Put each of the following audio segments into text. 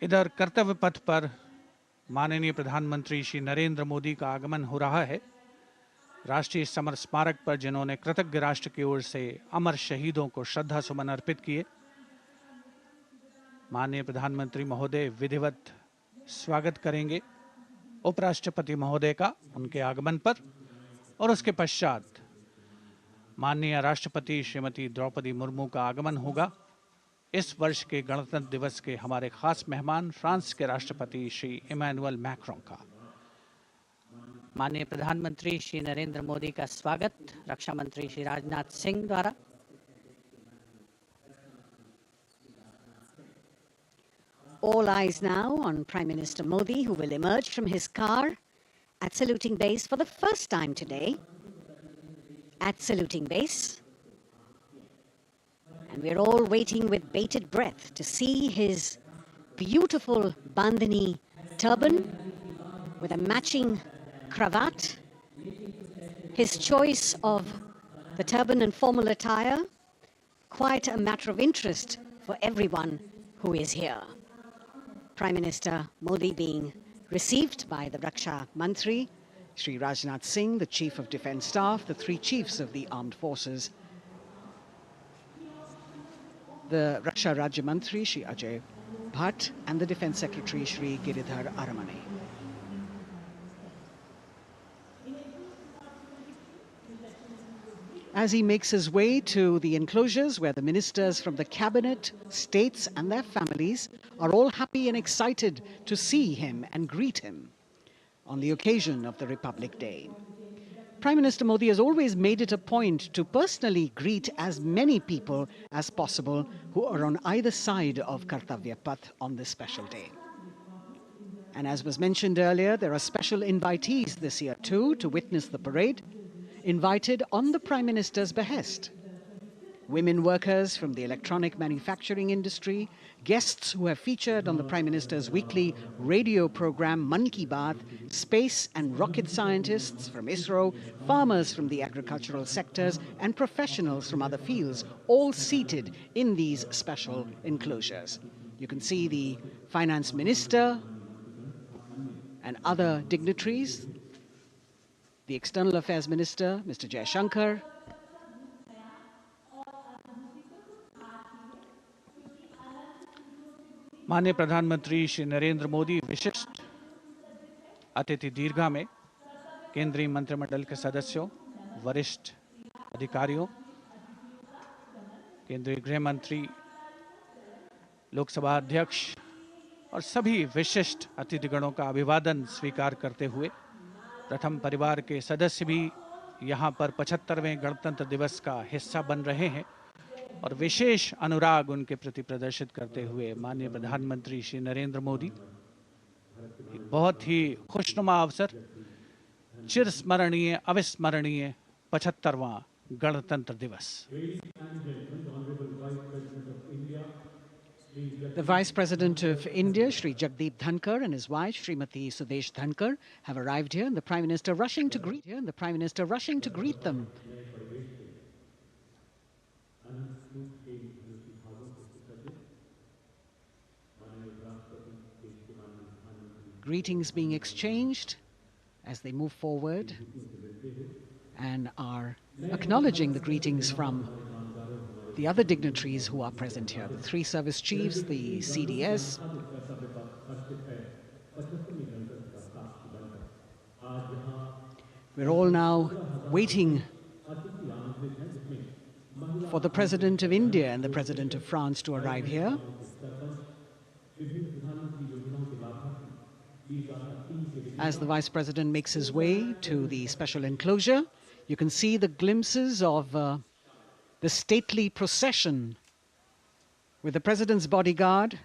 इधर कर्तव्य पथ पर माननीय प्रधानमंत्री श्री नरेंद्र मोदी का आगमन हो रहा है। राष्ट्रीय समर स्मारक पर जिन्होंने कृतज्ञ राष्ट्र की ओर से अमर शहीदों को श्रद्धा सुमन अर्पित किए, माननीय प्रधानमंत्री महोदय विधिवत स्वागत करेंगे उपराष्ट्रपति महोदय का उनके आगमन पर, और उसके पश्चात माननीय राष्ट्रपति श्रीमती द्रौपदी मुर्मू का आगमन होगा। इस वर्ष के गणतंत्र दिवस के हमारे खास मेहमान फ्रांस के राष्ट्रपति श्री इमैनुअल मैक्रों का। माननीय प्रधानमंत्री श्री नरेंद्र मोदी का स्वागत रक्षा मंत्री श्री राजनाथ सिंह द्वारा। All eyes now on Prime Minister Modi, who will emerge from his car at saluting base for the first time today. At saluting base. And we're all waiting with bated breath to see his beautiful bandhani turban with a matching cravat. His choice of the turban and formal attire, quite a matter of interest for everyone who is here. Prime Minister Modi being received by the Raksha Mantri, Shri Rajnath Singh, the Chief of Defence Staff, the three chiefs of the armed forces, the Raksha Rajya Mantri, Shri Ajay Bhatt, and the Defence Secretary, Shri Giridhar Aramane. As he makes his way to the enclosures where the ministers from the cabinet, states and their families are all happy and excited to see him and greet him on the occasion of the Republic Day. Prime Minister Modi has always made it a point to personally greet as many people as possible who are on either side of Kartavya Path on this special day. And as was mentioned earlier, there are special invitees this year too to witness the parade, invited on the Prime Minister's behest. Women workers from the electronic manufacturing industry, guests who have featured on the Prime Minister's weekly radio program Mann Ki Baat, space and rocket scientists from ISRO, farmers from the agricultural sectors and professionals from other fields, all seated in these special enclosures. You can see the Finance Minister and other dignitaries, the External Affairs Minister, Mr. Jaishankar, माननीय प्रधानमंत्री श्री नरेंद्र मोदी विशिष्ट अतिथि दीर्घा में केंद्रीय मंत्रिमंडल के सदस्यों, वरिष्ठ अधिकारियों, केंद्रीय गृह मंत्री, लोकसभा अध्यक्ष और सभी विशिष्ट अतिथिगणों का अभिवादन स्वीकार करते हुए प्रथम परिवार के सदस्य भी यहां पर 75वें गणतंत्र दिवस का हिस्सा बन रहे हैं और विशेष अनुराग उनके प्रति प्रदर्शित करते हुए माननीय प्रधानमंत्री श्री नरेंद्र मोदी बहुत ही खुशनुमा अवसर, चिरस्मरणीय अविस्मरणीय 75वां गणतंत्र दिवस। The Vice President of India, Shri Jagdeep Dhankar, and his wife, Srimati Sudesh Dhankar, have arrived here, and the Prime Minister rushing to greet them. Greetings being exchanged as they move forward and are acknowledging the greetings from the other dignitaries who are present here, the three service chiefs, the CDS. We're all now waiting for the President of India and the President of France to arrive here. As the Vice President makes his way to the special enclosure, you can see the glimpses of the stately procession with the President's bodyguard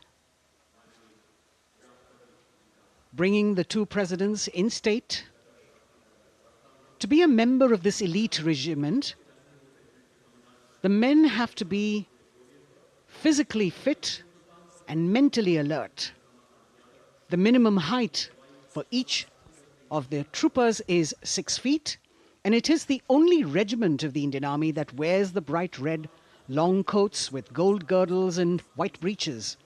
bringing the two presidents in state. To be a member of this elite regiment, the men have to be physically fit and mentally alert. The minimum height for each of the troopers is 6 feet, and it is the only regiment of the Indian Army that wears the bright red long coats with gold girdles and white breeches.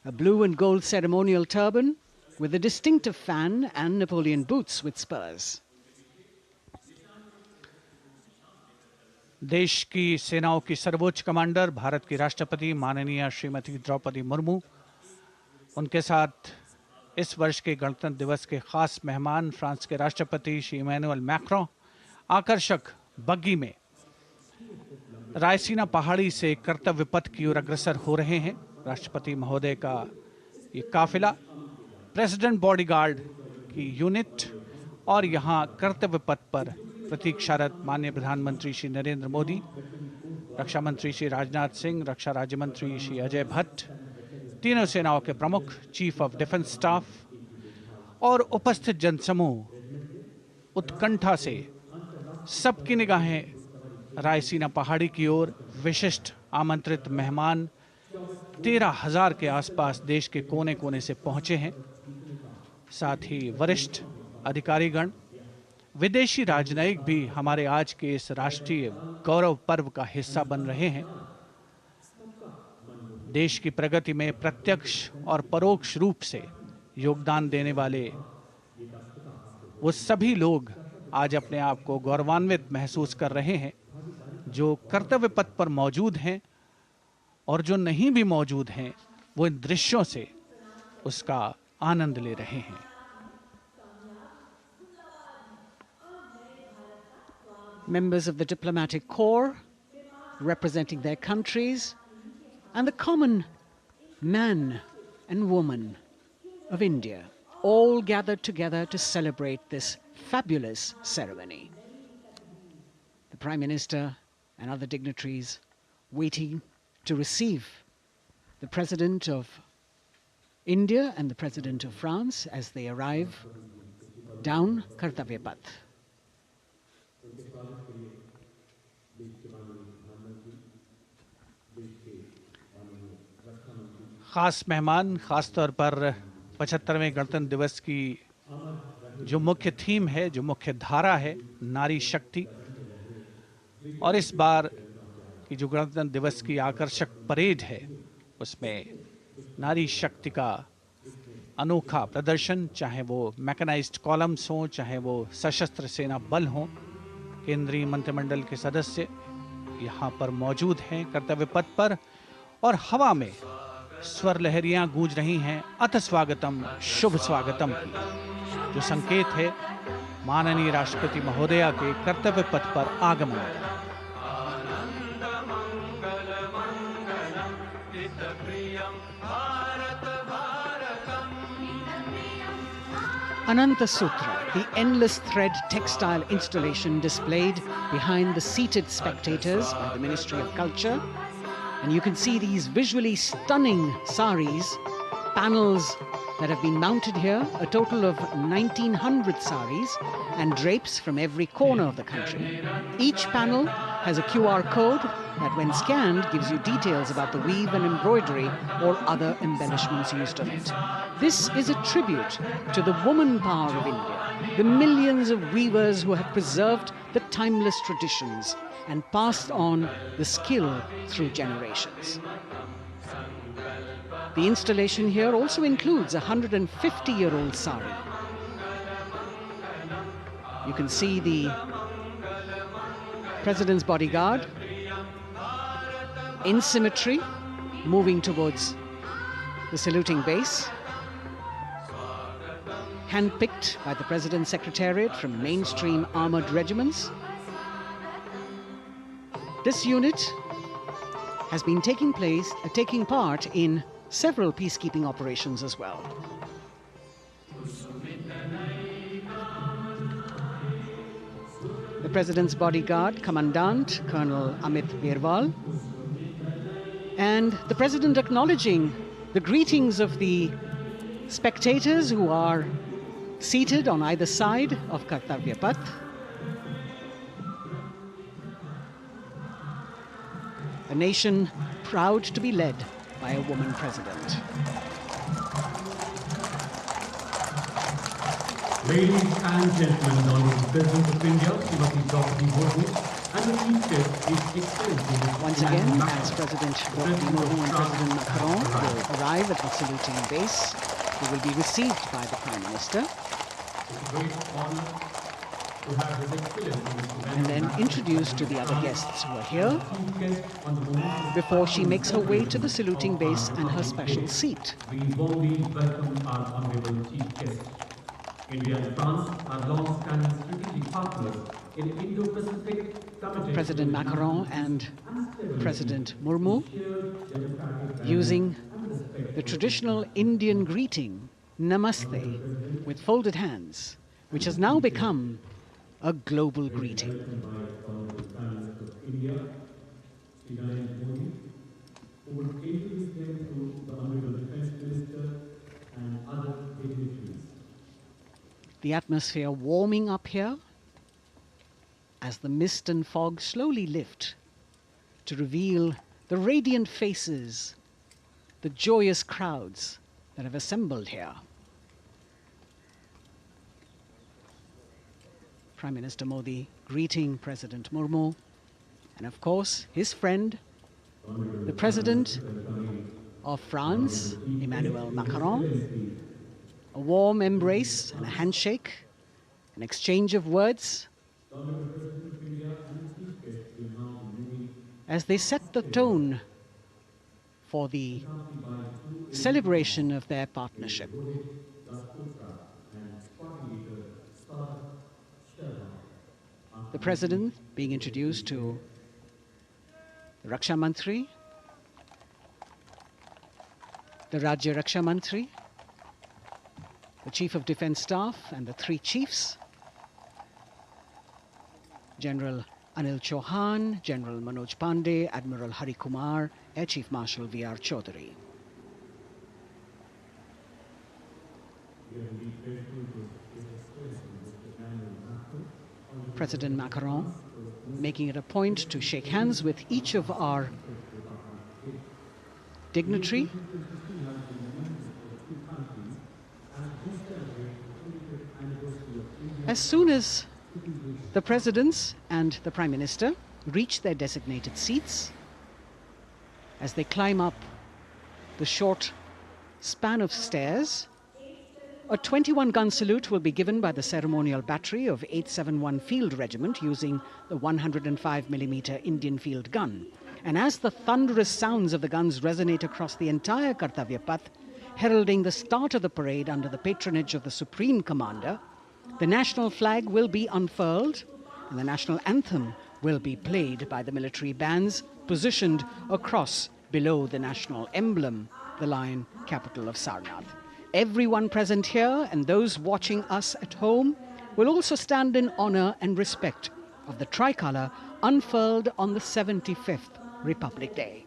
a blue and gold ceremonial turban with a distinctive fan and Napoleon boots with spurs. देश की सेनाओं की सर्वोच्च commander Bharat की राष्ट्रपति माननीय श्रीमती द्रौपदी मुर्मू, उनके साथ इस वर्ष के गणतंत्र दिवस के खास मेहमान फ्रांस के राष्ट्रपति श्री इमैनुअल मैक्रों आकर्षक बग्गी में रायसीना पहाड़ी से कर्तव्य पथ की ओर अग्रसर हो रहे हैं। राष्ट्रपति महोदय का ये काफिला प्रेसिडेंट बॉडीगार्ड की यूनिट और यहाँ कर्तव्य पथ पर प्रतीक्षारत माननीय प्रधानमंत्री श्री नरेंद्र मोदी, रक्षा मंत्री श्री राजनाथ सिंह, रक्षा राज्य मंत्री श्री अजय भट्ट, तीनों सेनाओं के प्रमुख, चीफ ऑफ डिफेंस स्टाफ और उपस्थित जनसमूह उत्कंठा से सबकी निगाहें रायसीना पहाड़ी की ओर। विशिष्ट आमंत्रित मेहमान 13,000 के आसपास देश के कोने कोने से पहुंचे हैं। साथ ही वरिष्ठ अधिकारीगण, विदेशी राजनयिक भी हमारे आज के इस राष्ट्रीय गौरव पर्व का हिस्सा बन रहे हैं। देश की प्रगति में प्रत्यक्ष और परोक्ष रूप से योगदान देने वाले वो सभी लोग आज अपने आप को गौरवान्वित महसूस कर रहे हैं, जो कर्तव्य पथ पर मौजूद हैं और जो नहीं भी मौजूद हैं, वो इन दृश्यों से उसका आनंद ले रहे हैं। Members of the diplomatic corps representing their countries and the common man and woman of India all gathered together to celebrate this fabulous ceremony. The Prime Minister and other dignitaries waiting to receive the President of India and the President of France as they arrive down Kartavya Path. खास मेहमान, खास तौर पर 75वें गणतंत्र दिवस की जो मुख्य थीम है, जो मुख्य धारा है, नारी शक्ति, और इस बार की जो गणतंत्र दिवस की आकर्षक परेड है उसमें नारी शक्ति का अनोखा प्रदर्शन, चाहे वो मैकेनाइज्ड कॉलम्स हों, चाहे वो सशस्त्र सेना बल हों, केंद्रीय मंत्रिमंडल के सदस्य यहाँ पर मौजूद हैं कर्तव्य पथ पर, और हवा में स्वर लहरियां गूंज रही हैं अथ स्वागतम, शुभ स्वागतम की, जो संकेत है माननीय राष्ट्रपति महोदया के कर्तव्य पथ पर आगमन का। Ananta Sutra, the endless thread textile installation displayed behind the seated spectators by the Ministry of Culture. And you can see these visually stunning saris, panels that have been mounted here, a total of 1,900 saris and drapes from every corner of the country. Each panel has a QR code that when scanned gives you details about the weave and embroidery or other embellishments used on it. This is a tribute to the woman power of India, the millions of weavers who have preserved the timeless traditions and passed on the skill through generations. The installation here also includes a 150-year-old sari. You can see the President's bodyguard in symmetry moving towards the saluting base, handpicked by the President's Secretariat from mainstream armored regiments. This unit has been taking part in several peacekeeping operations as well. The President's bodyguard, Commandant Colonel Amit Birwal, and the President acknowledging the greetings of the spectators who are seated on either side of Kartavya Path. A nation proud to be led by a woman president. Ladies and gentlemen, the Honourable President of India, Srimati Draupadi Murmu, and the Chief Once again, as President Murmu and President Macron will arrive at the saluting base, they will be received by the Prime Minister and then introduced to the other guests who are here before she makes her way to the saluting base and her special seat. We warmly welcome our honorable chief guest. India and France are long-standing strategic partners in Indo-Pacific committed. President Macron and President Murmu using the traditional Indian greeting, Namaste, with folded hands, which has now become a global greeting. The atmosphere warming up here as the mist and fog slowly lift to reveal the radiant faces, the joyous crowds that have assembled here. Prime Minister Modi greeting President Murmu and, of course, his friend, the President of France, Emmanuel Macron. A warm embrace and a handshake, an exchange of words as they set the tone for the celebration of their partnership. The President being introduced to the Raksha Mantri, the Rajya Raksha Mantri, the Chief of Defence Staff and the three chiefs, General Anil Chauhan, General Manoj Pandey, Admiral Hari Kumar, Air Chief Marshal V.R. Chaudhary. President Macron making it a point to shake hands with each of our dignitary. As soon as the presidents and the Prime Minister reach their designated seats, as they climb up the short span of stairs, a 21-gun salute will be given by the ceremonial battery of 871 Field Regiment using the 105mm Indian field gun. And as the thunderous sounds of the guns resonate across the entire Kartavya path, heralding the start of the parade under the patronage of the Supreme Commander, the national flag will be unfurled and the national anthem will be played by the military bands positioned across below the national emblem, the lion capital of Sarnath. Everyone present here and those watching us at home will also stand in honor and respect of the tricolour unfurled on the 75th Republic Day.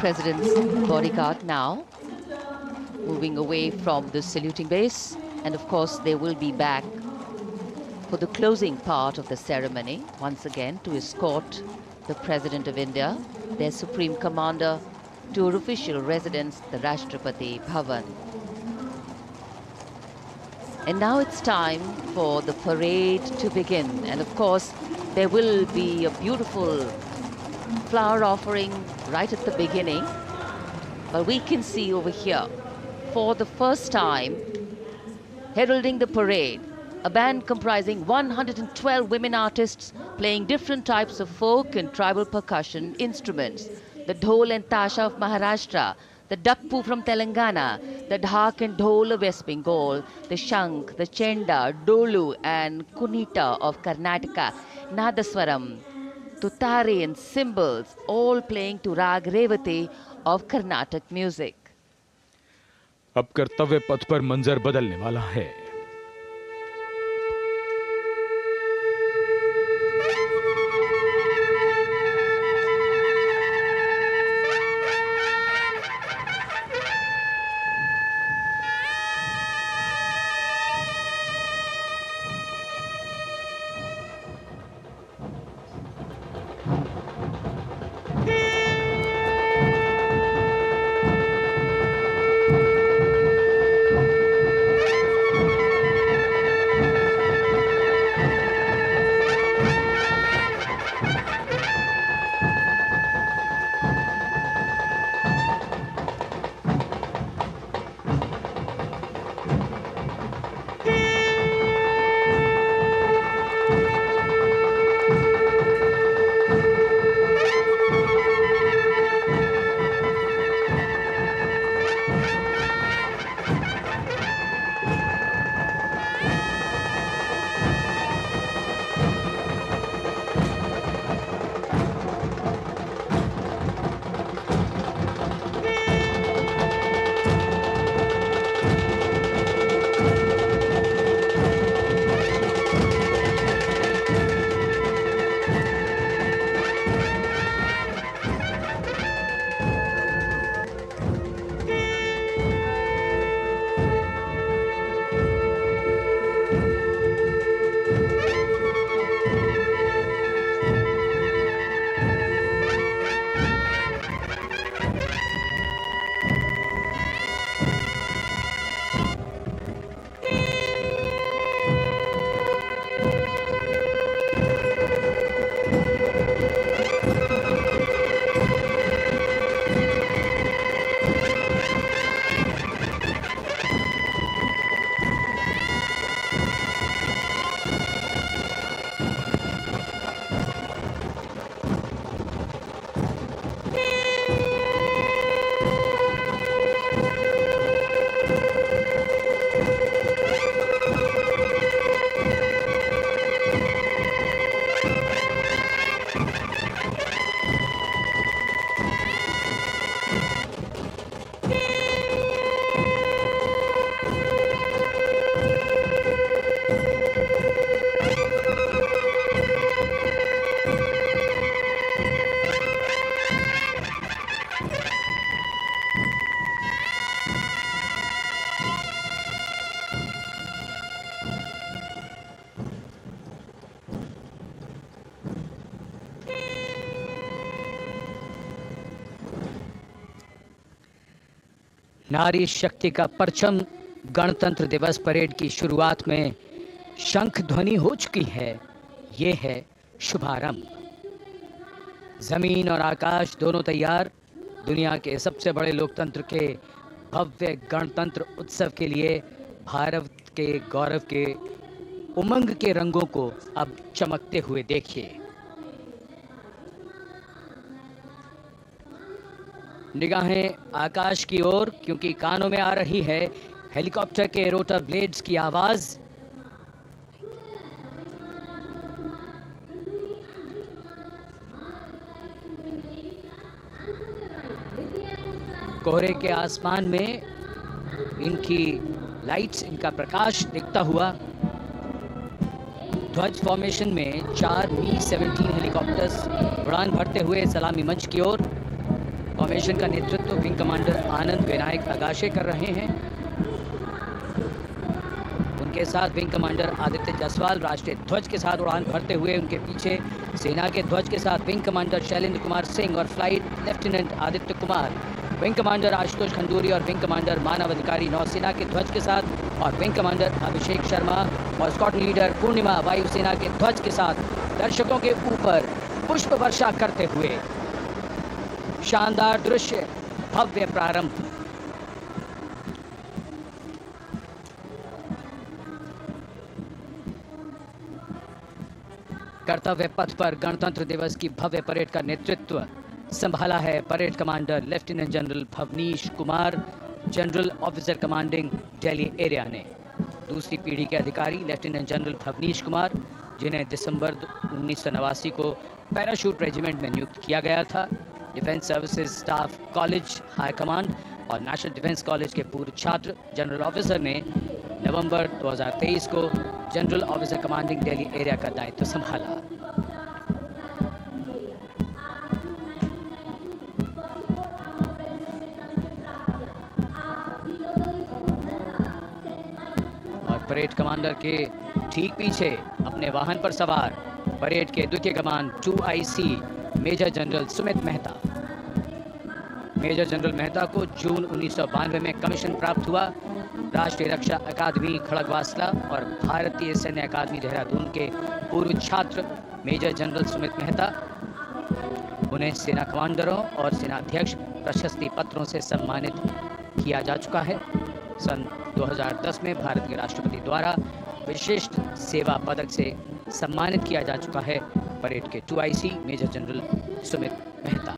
President's bodyguard now, moving away from the saluting base. And of course, they will be back for the closing part of the ceremony, once again, to escort the President of India, their Supreme Commander, to her official residence, the Rashtrapati Bhavan. And now it's time for the parade to begin. And of course, there will be a beautiful flower offering right at the beginning. But we can see over here, for the first time, heralding the parade, a band comprising 112 women artists playing different types of folk and tribal percussion instruments. The dhol and tasha of Maharashtra, the dakpu from Telangana, the dhak and dhol of West Bengal, the shank, the chenda, dolu and kunita of Karnataka, nadaswaram, tutari and cymbals, all playing to rag revati of Carnatic music. अब कर्तव्य पथ पर मंजर बदलने वाला है। नारी शक्ति का परचम गणतंत्र दिवस परेड की शुरुआत में शंख ध्वनि हो चुकी है। ये है शुभारंभ। जमीन और आकाश दोनों तैयार दुनिया के सबसे बड़े लोकतंत्र के भव्य गणतंत्र उत्सव के लिए भारत के गौरव के उमंग के रंगों को अब चमकते हुए देखिए। निगाहें आकाश की ओर, क्योंकि कानों में आ रही है हेलीकॉप्टर के रोटर ब्लेड्स की आवाज। कोहरे के आसमान में इनकी लाइट्स, इनका प्रकाश दिखता हुआ ध्वज फॉर्मेशन में 4 Mi-17 हेलीकॉप्टर्स उड़ान भरते हुए सलामी मंच की ओर। फॉर्मेशन का नेतृत्व विंग कमांडर आनंद विनायक अगाशे कर रहे हैं। उनके साथ विंग कमांडर आदित्य जायसवाल राष्ट्रीय ध्वज के साथ उड़ान भरते हुए, उनके पीछे सेना के ध्वज के साथ विंग कमांडर शैलेंद्र कुमार सिंह और flight lieutenant Aditya Kumar, wing commander Ashutosh Khanduri और विंग कमांडर मानव अधिकारी नौसेना के ध्वज के साथ, और विंग कमांडर अभिषेक शर्मा और स्क्वाड लीडर पूर्णिमा वायुसेना के ध्वज के साथ दर्शकों के ऊपर पुष्प वर्षा करते हुए। शानदार दृश्य, भव्य प्रारंभ। कर्तव्य पथ पर गणतंत्र दिवस की भव्य परेड का नेतृत्व संभाला है parade commander lieutenant general Bhavnish Kumar, general officer commanding Delhi area ने। दूसरी पीढ़ी के अधिकारी लेफ्टिनेंट जनरल भवनीश कुमार, जिन्हें दिसंबर 1989 को पैराशूट रेजिमेंट में नियुक्त किया गया था, defence services staff college high command और नेशनल डिफेंस कॉलेज के पूर्व छात्र जनरल ऑफिसर ने नवंबर 2023 को general officer commanding Delhi area का दायित्व संभाला। और परेड कमांडर के ठीक पीछे अपने वाहन पर सवार परेड के द्वितीय कमान 2IC major general Sumit Mehta. Major general Mehta को जून 1992 में कमीशन प्राप्त हुआ। राष्ट्रीय रक्षा अकादमी खड़गवासला और भारतीय सैन्य अकादमी देहरादून के पूर्व छात्र मेजर जनरल सुमित मेहता, उन्हें सेना कमांडरों और सेनाध्यक्ष प्रशस्ति पत्रों से सम्मानित किया जा चुका है। सन 2010 में भारत के राष्ट्रपति द्वारा विशिष्ट सेवा पदक से सम्मानित किया जा चुका है परेड के 2IC major general Sumit Mehta.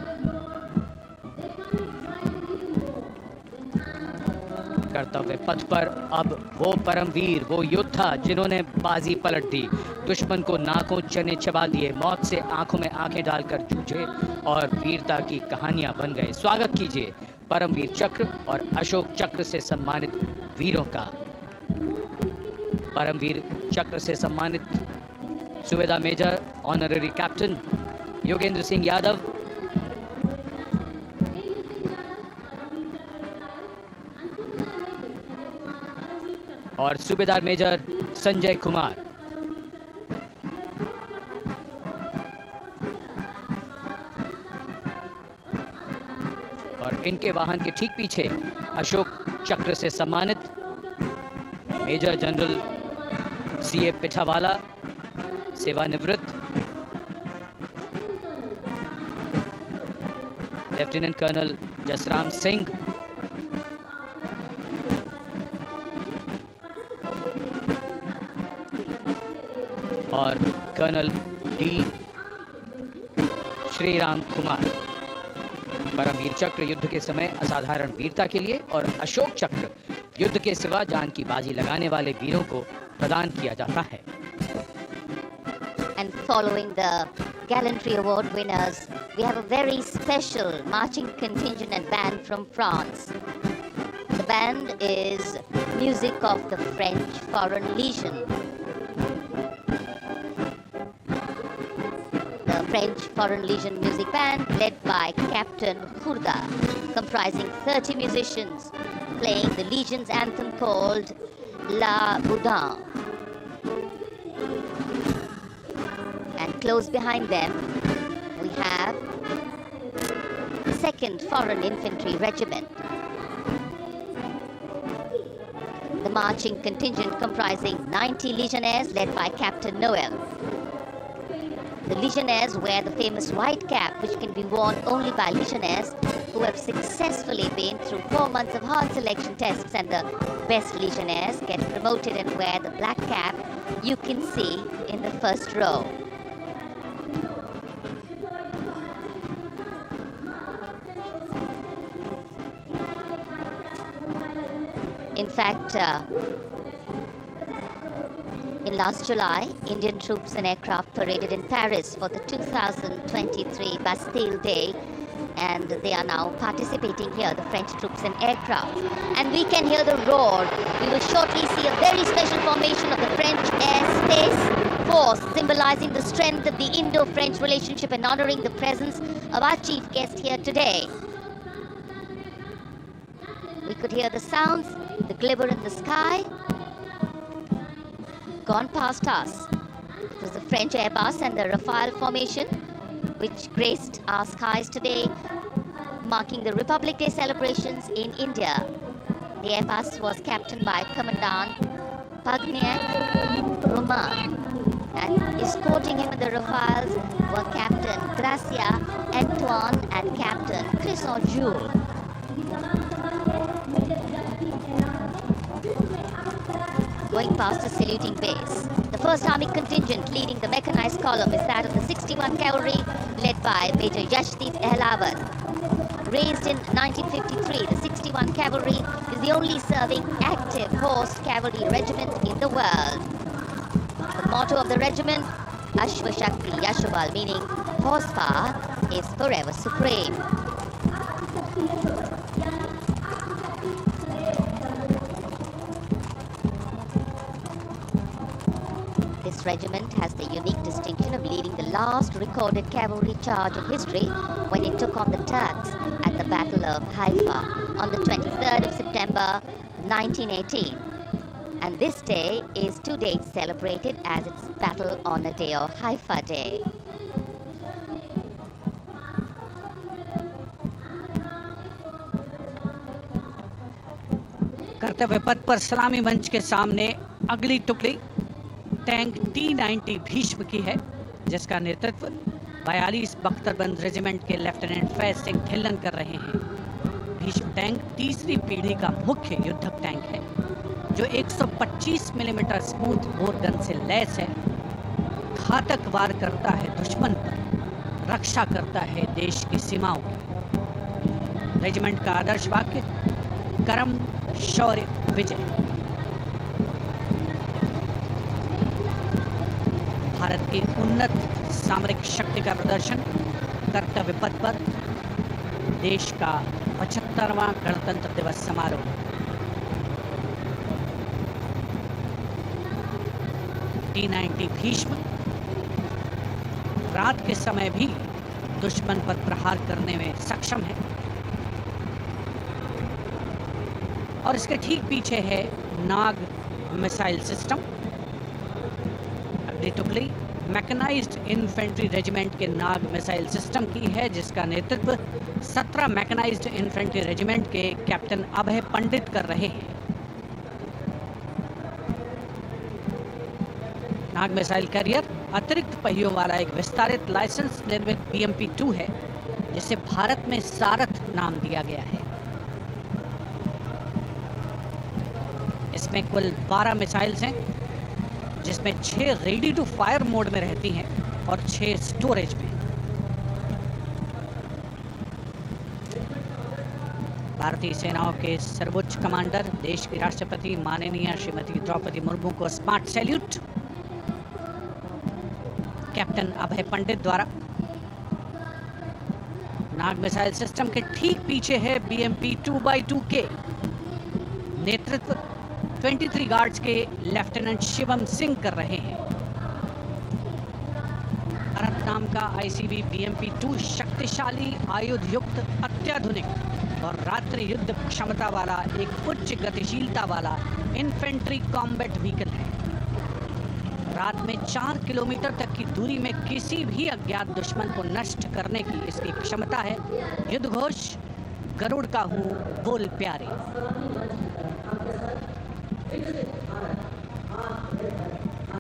कर्तव्य पथ पर अब वो परमवीर, वो योद्धा जिन्होंने बाजी पलट दी, दुश्मन को नाकों चने चबा दिए, मौत से आंखों में आंखें डालकर जूझे और वीरता की कहानियां बन गए। स्वागत कीजिए परमवीर चक्र और अशोक चक्र से सम्मानित वीरों का। परमवीर चक्र से सम्मानित Subedar major honorary captain Yogendra Singh Yadav, और सूबेदार मेजर संजय कुमार। और इनके वाहन के ठीक पीछे अशोक चक्र से सम्मानित मेजर जनरल CA पिठावाला, सेवानिवृत्त, लेफ्टिनेंट कर्नल जसराम सिंह, और कर्नल D श्रीराम कुमार। परमवीर चक्र युद्ध के समय असाधारण वीरता के लिए और अशोक चक्र युद्ध के सिवा जान की बाजी लगाने वाले वीरों को प्रदान किया जाता है। And following the Gallantry Award winners, we have a very special marching contingent and band from France. The band is music of the French Foreign Legion. The French Foreign Legion music band led by Captain Khurda, comprising 30 musicians, playing the Legion's anthem called La Boudin. And close behind them, we have the 2nd Foreign Infantry Regiment. The marching contingent comprising 90 Legionnaires led by Captain Noel. The Legionnaires wear the famous white cap, which can be worn only by Legionnaires who have successfully been through 4 months of hard selection tests, and the best Legionnaires get promoted and wear the black cap you can see in the first row. In fact, in last July, Indian troops and aircraft paraded in Paris for the 2023 Bastille Day, and they are now participating here, the French troops and aircraft. And we can hear the roar. We will shortly see a very special formation of the French Air Space Force, symbolizing the strength of the Indo-French relationship and honoring the presence of our chief guest here today. could hear the sounds, the glimmer in the sky. Gone past us. It was the French Airbus and the Rafale formation which graced our skies today, marking the Republic Day celebrations in India. The Airbus was captained by Commandant Pagniak Roman, and escorting him in the Rafales were Captain Gracia Antoine and Captain Clisson Jules. Going past the saluting base. The 1st Army contingent leading the mechanized column is that of the 61 Cavalry, led by Major Yashdeep Ehlawan. Raised in 1953, the 61 Cavalry is the only serving active horse cavalry regiment in the world. The motto of the regiment, Ashwa Shakti Yashabal, meaning horsepower is forever supreme. This regiment has the unique distinction of leading the last recorded cavalry charge in history when it took on the Turks at the Battle of Haifa on the 23rd of September 1918. And this day is to date celebrated as its Battle Honor Day or Haifa Day. कर्तव्य पथ पर सलामी मंच के सामने अगली टुकड़ी tank T-90 Bhishma की है, जिसका नेतृत्व 42 बख्तरबंद रेजिमेंट के लेफ्टिनेंट फैज सिंह ढिल्लन कर रहे हैं। भीष्म टैंक तीसरी पीढ़ी का मुख्य युद्धक टैंक है, जो 125 मिलीमीटर स्मूथ बोर गन से लैस है, घातक वार करता है दुश्मन पर, रक्षा करता है देश की सीमाओं की। रेजिमेंट का आदर्श वाक्य कर्म शौर्य विजय। भारत की उन्नत सामरिक शक्ति का प्रदर्शन कर्तव्य पथ पर देश का 75वां गणतंत्र दिवस समारोह। T-90 भीष्म रात के समय भी दुश्मन पर प्रहार करने में सक्षम है और इसके ठीक पीछे है नाग मिसाइल सिस्टम। अगली टुकड़ी मैकेनाइज्ड इन्फेंट्री रेजिमेंट के नाग मिसाइल सिस्टम की है, जिसका नेतृत्व 17 मैकेनाइज्ड इन्फेंट्री रेजिमेंट के कैप्टन अभय पंडित कर रहे हैं। नाग मिसाइल कैरियर अतिरिक्त पहियों वाला एक विस्तारित लाइसेंस निर्मित BMP-2 है, जिसे भारत में सारथ नाम दिया गया है। इसमें कुल 12 मिसाइल्स हैं, जिसमें 6 रेडी टू फायर मोड में रहती हैं और 6 स्टोरेज में। भारतीय सेनाओं के सर्वोच्च कमांडर देश की राष्ट्रपति माननीय श्रीमती द्रौपदी मुर्मू को स्मार्ट सैल्यूट कैप्टन अभय पंडित द्वारा। नाग मिसाइल सिस्टम के ठीक पीछे है BMP-2x2K। नेतृत्व 23 गार्ड्स के लेफ्टिनेंट शिवम सिंह कर रहे हैं। भारत नाम का ICV BMP-2 शक्तिशाली आयुध युक्त अत्याधुनिक और रात्रि युद्ध क्षमता वाला एक उच्च गतिशीलता वाला इन्फेंट्री कॉम्बैट व्हीकल है। रात में 4 किलोमीटर तक की दूरी में किसी भी अज्ञात दुश्मन को नष्ट करने की इसकी क्षमता है। युद्ध घोष गरुड़ का हूँ बोल प्यारे।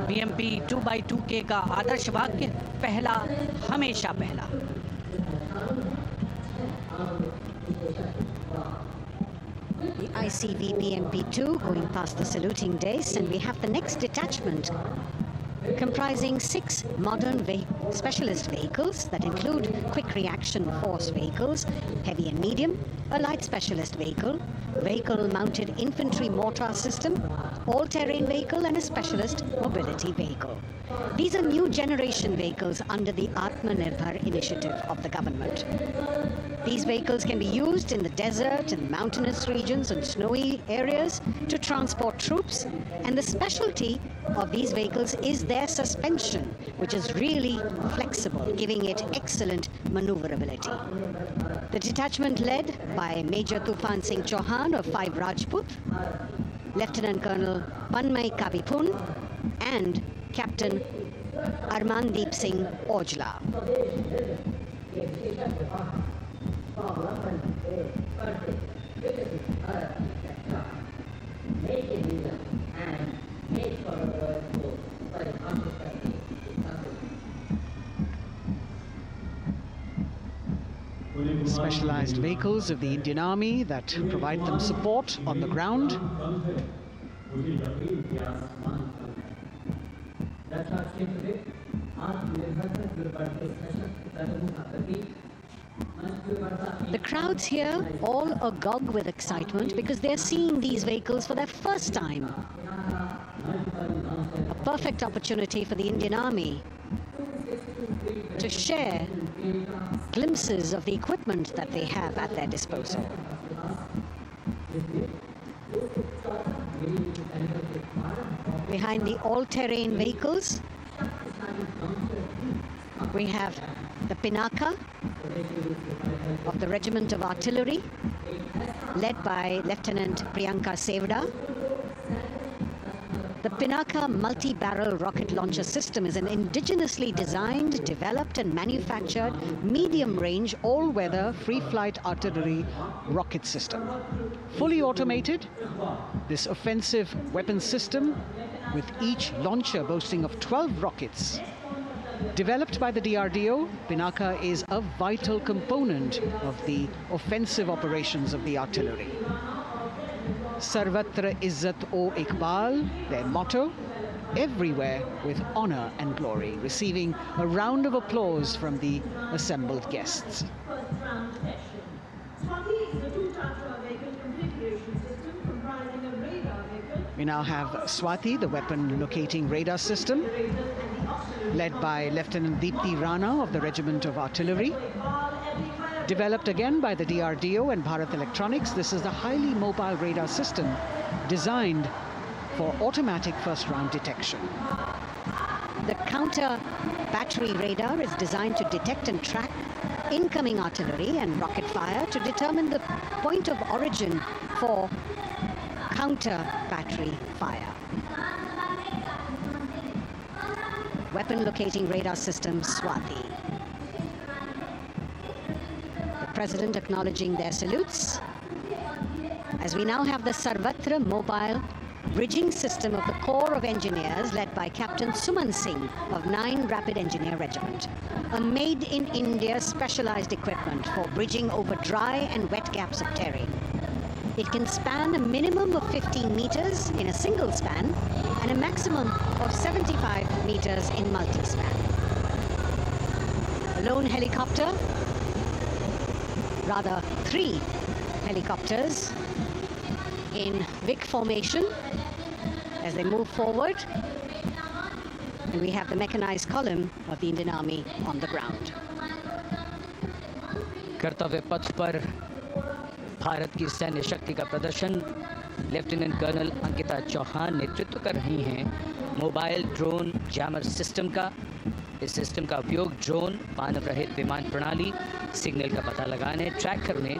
BMP-2x2K का आदर्श वाक्य पहला हमेशा पहला। The ICV BMP-2 going past the saluting days, and we have the next detachment comprising 6 modern specialist vehicles that include quick reaction force vehicles, heavy and medium, a light specialist vehicle, vehicle-mounted infantry mortar system, all-terrain vehicle and a specialist mobility vehicle. These are new generation vehicles under the Atmanirbhar initiative of the government. These vehicles can be used in the desert, in mountainous regions and snowy areas to transport troops. And the specialty of these vehicles is their suspension, which is really flexible, giving it excellent maneuverability. The detachment led by Major Tufan Singh Chauhan of 5 Rajput, Lieutenant Colonel Panmay Kabipun and Captain Armandeep Singh Ojla. Specialized vehicles of the Indian Army that provide them support on the ground. The crowds here all agog with excitement because they're seeing these vehicles for their first time. A perfect opportunity for the Indian Army to share glimpses of the equipment that they have at their disposal. Behind the all-terrain vehicles, we have the Pinaka of the Regiment of Artillery, led by Lieutenant Priyanka Sevda. The Pinaka multi-barrel rocket launcher system is an indigenously designed, developed and manufactured medium-range, all-weather, free-flight artillery rocket system. Fully automated, this offensive weapon system, with each launcher boasting of 12 rockets. Developed by the DRDO, Pinaka is a vital component of the offensive operations of the artillery. Sarvatra Izzat o Iqbal, their motto, everywhere with honor and glory, receiving a round of applause from the assembled guests. We now have Swati, the weapon locating radar system, led by Lieutenant Deepthi Rana of the Regiment of Artillery. Developed again by the DRDO and Bharat Electronics, this is a highly mobile radar system designed for automatic first-round detection. The counter battery radar is designed to detect and track incoming artillery and rocket fire to determine the point of origin for counter battery fire. Weapon locating radar system Swati. The President acknowledging their salutes. As we now have the Sarvatra mobile bridging system of the Corps of Engineers led by Captain Suman Singh of 9 Rapid Engineer Regiment. A made-in-India specialized equipment for bridging over dry and wet gaps of terrain. It can span a minimum of 15 meters in a single span and a maximum of 75 meters in multi-span. A lone helicopter, rather 3 helicopters in big formation as they move forward. And we have the mechanized column of the Indian Army on the ground. कर्तव्य पथ पर भारत की सैन्य शक्ति का प्रदर्शन lieutenant colonel Ankita Chauhan नेतृत्व कर रही हैं मोबाइल ड्रोन जैमर सिस्टम का। इस सिस्टम का उपयोग ड्रोन, मानव रहित विमान प्रणाली, सिग्नल का पता लगाने, ट्रैक करने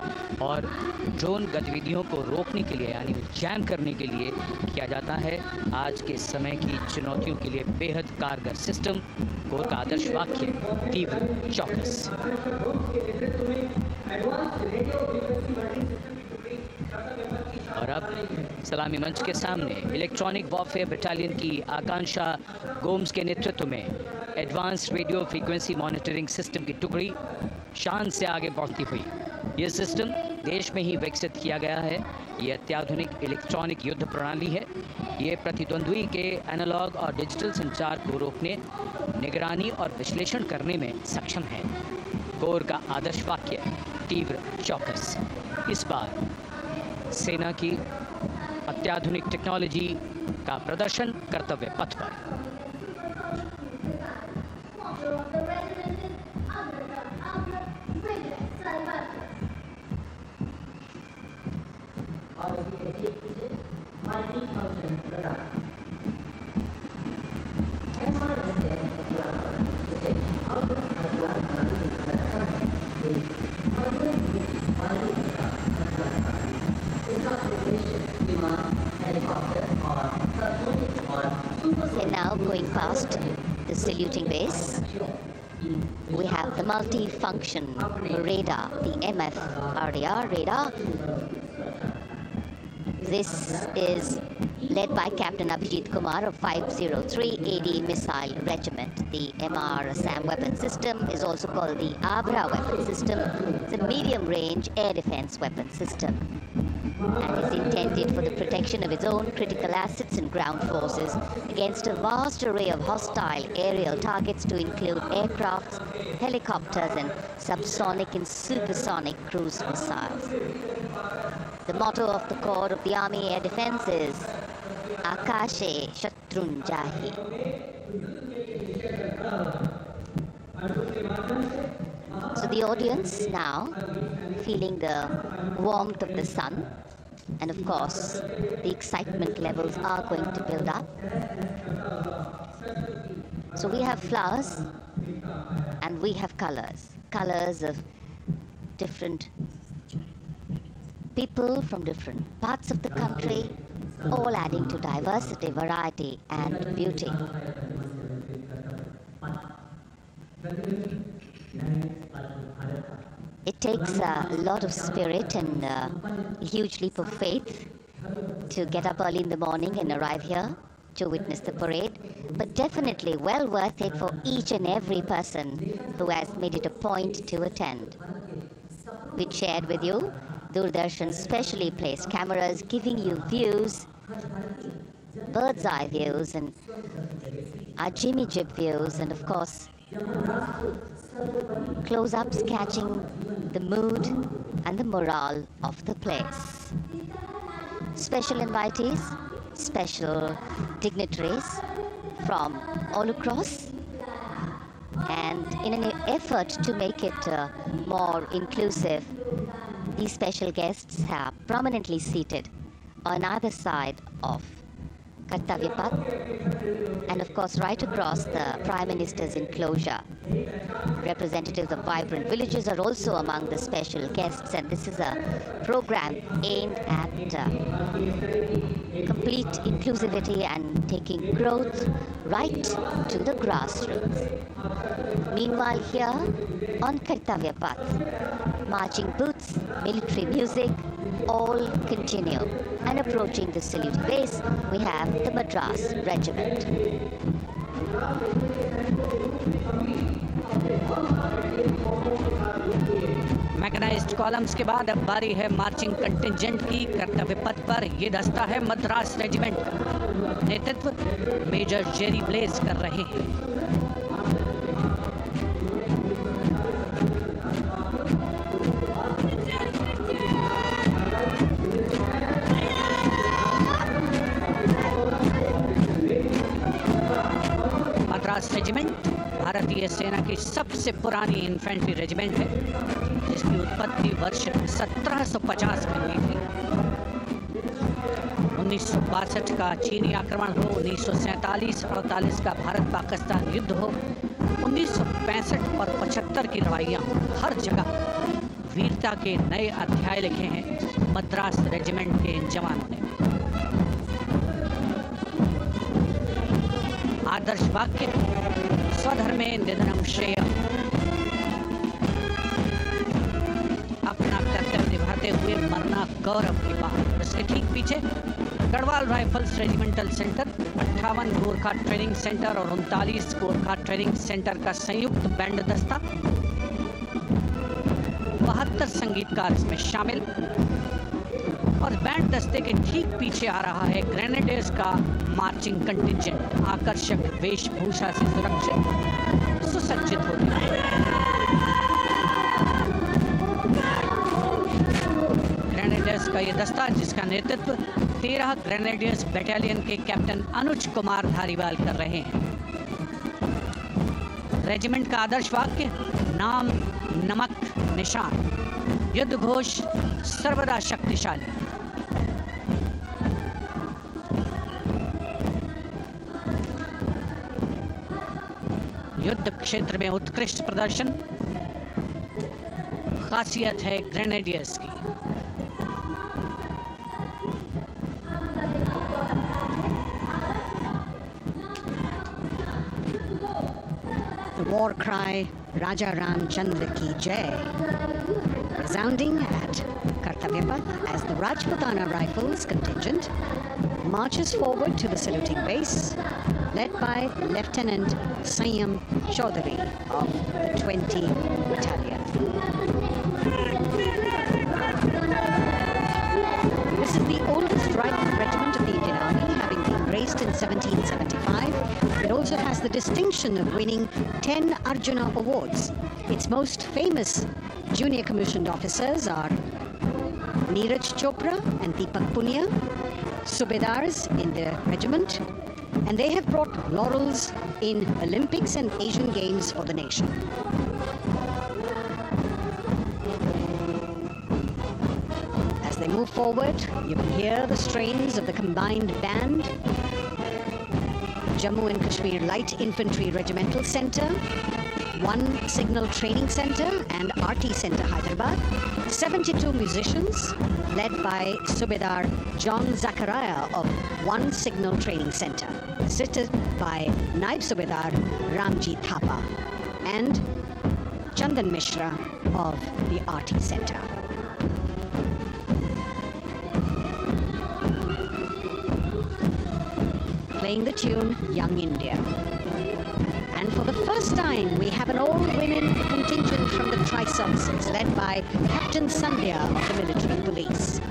और ड्रोन गतिविधियों को रोकने के लिए यानी जैम करने के लिए किया जाता है। आज के समय की चुनौतियों के लिए बेहद कारगर सिस्टम। कोर का आदर्श वाक्य तीव्र चौकस। और अब सलामी मंच के सामने इलेक्ट्रॉनिक वॉरफेयर बटालियन की आकांक्षा गोम्स के नेतृत्व में advance radio frequency monitoring system की टुकड़ी शान से आगे बढ़ती हुई। यह सिस्टम देश में ही विकसित किया गया है। ये अत्याधुनिक इलेक्ट्रॉनिक युद्ध प्रणाली है। ये प्रतिद्वंद्वी के एनालॉग और डिजिटल संचार को रोकने, निगरानी और विश्लेषण करने में सक्षम है। कोर का आदर्श वाक्य तीव्र चौकस। इस बार सेना की अत्याधुनिक टेक्नोलॉजी का प्रदर्शन कर्तव्य पथ पर। And now going past the saluting base, we have the multi-function radar, the MF-RDR radar. This is led by Captain Abhijit Kumar of 503 AD Missile Regiment. The MR SAM weapon system is also called the Abra weapon system. It's a medium-range air defense weapon system and is intended for the protection of its own critical assets and ground forces against a vast array of hostile aerial targets to include aircrafts, helicopters, and subsonic and supersonic cruise missiles. The motto of the Corps of the Army Air Defense is Akashe Shatrun Jahi. So the audience now feeling the warmth of the sun, and of course the excitement levels are going to build up. So we have flowers and we have colors of different people from different parts of the country, all adding to diversity, variety, and beauty. It takes a lot of spirit and a huge leap of faith to get up early in the morning and arrive here to witness the parade, but definitely well worth it for each and every person who has made it a point to attend. We shared with you Doordarshan's specially placed cameras giving you views, bird's eye views, and our Jimmy Jib views, and of course close-ups catching the mood and the morale of the place. Special invitees, special dignitaries from all across, and in an effort to make it more inclusive, these special guests are prominently seated on either side of Kartavya Path, and of course right across the Prime Minister's enclosure. Representatives of vibrant villages are also among the special guests, and this is a program aimed at complete inclusivity and taking growth right to the grassroots. Meanwhile here on Kartavya Path, marching boots, military music, all continue. And approaching the saluting base, we have the Madras Regiment. Mechanised columns के बाद अब बारी है marching contingent की। कर्तव्य पथ पर ये दस्ता है मद्रास रेजिमेंट का। नेतृत्व मेजर जेरी ब्लेज कर रहे हैं। मद्रास रेजिमेंट भारतीय सेना की सबसे पुरानी इन्फेंट्री रेजिमेंट है, जिसकी उत्पत्ति वर्ष 1750 में हुई थी। 1962 का चीनी आक्रमण हो, 1947-48 का भारत पाकिस्तान युद्ध हो, 1965 और 75 की लड़ाइयाँ, हर जगह वीरता के नए अध्याय लिखे हैं मद्रास रेजिमेंट के इन जवानों ने। आदर्श वाक्य स्वधर्मे निधनम श्रेय, अपना कर्तव्य निभाते हुए मरना गौरव की बात। इसके ठीक पीछे Garhwal rifles regimental centre, 58 Gorkha training centre और 39 गोरखा ट्रेनिंग सेंटर का संयुक्त बैंड दस्ता, 72 संगीतकार इसमें शामिल। और बैंड दस्ते के ठीक पीछे आ रहा है ग्रेनेडियर्स का मार्चिंग कंटिंजेंट, आकर्षक वेशभूषा से सुरक्षित सुसज्जित होते हैं। ग्रेनेडियर्स का ये दस्ता, जिसका नेतृत्व 13 ग्रेनेडियर्स बटालियन के कैप्टन अनुज कुमार धारीवाल कर रहे हैं। रेजिमेंट का आदर्श वाक्य नाम नमक निशान, युद्ध घोष सर्वदा शक्तिशाली। युद्ध क्षेत्र में उत्कृष्ट प्रदर्शन खासियत है ग्रेनेडियर्स की। The war cry Raja Ramchandra ki Jai resounding at Kartavya Path as the Rajputana Rifles contingent marches forward to the saluting base, led by Lieutenant Sanyam Chaudhary of the 20 Battalion. This is the oldest rifle regiment of the Indian Army, having been raised in 1775. It also has the distinction of winning 10 Arjuna Awards. Its most famous junior commissioned officers are Neeraj Chopra and Deepak Punia, Subedars in the regiment, and they have brought laurels in Olympics and Asian Games for the nation. As they move forward, you can hear the strains of the combined band, Jammu and Kashmir Light Infantry Regimental Centre, 1 Signal Training Centre and RT Centre Hyderabad, 72 musicians led by Subedar John Zachariah of 1 Signal Training Centre, assisted by Naib Subedar Ramji Thapa and Chandan Mishra of the RT Centre. Playing the tune Young India. And for the first time, we have an all-women contingent from the Tri-Services, led by Captain Sandhya of the military police.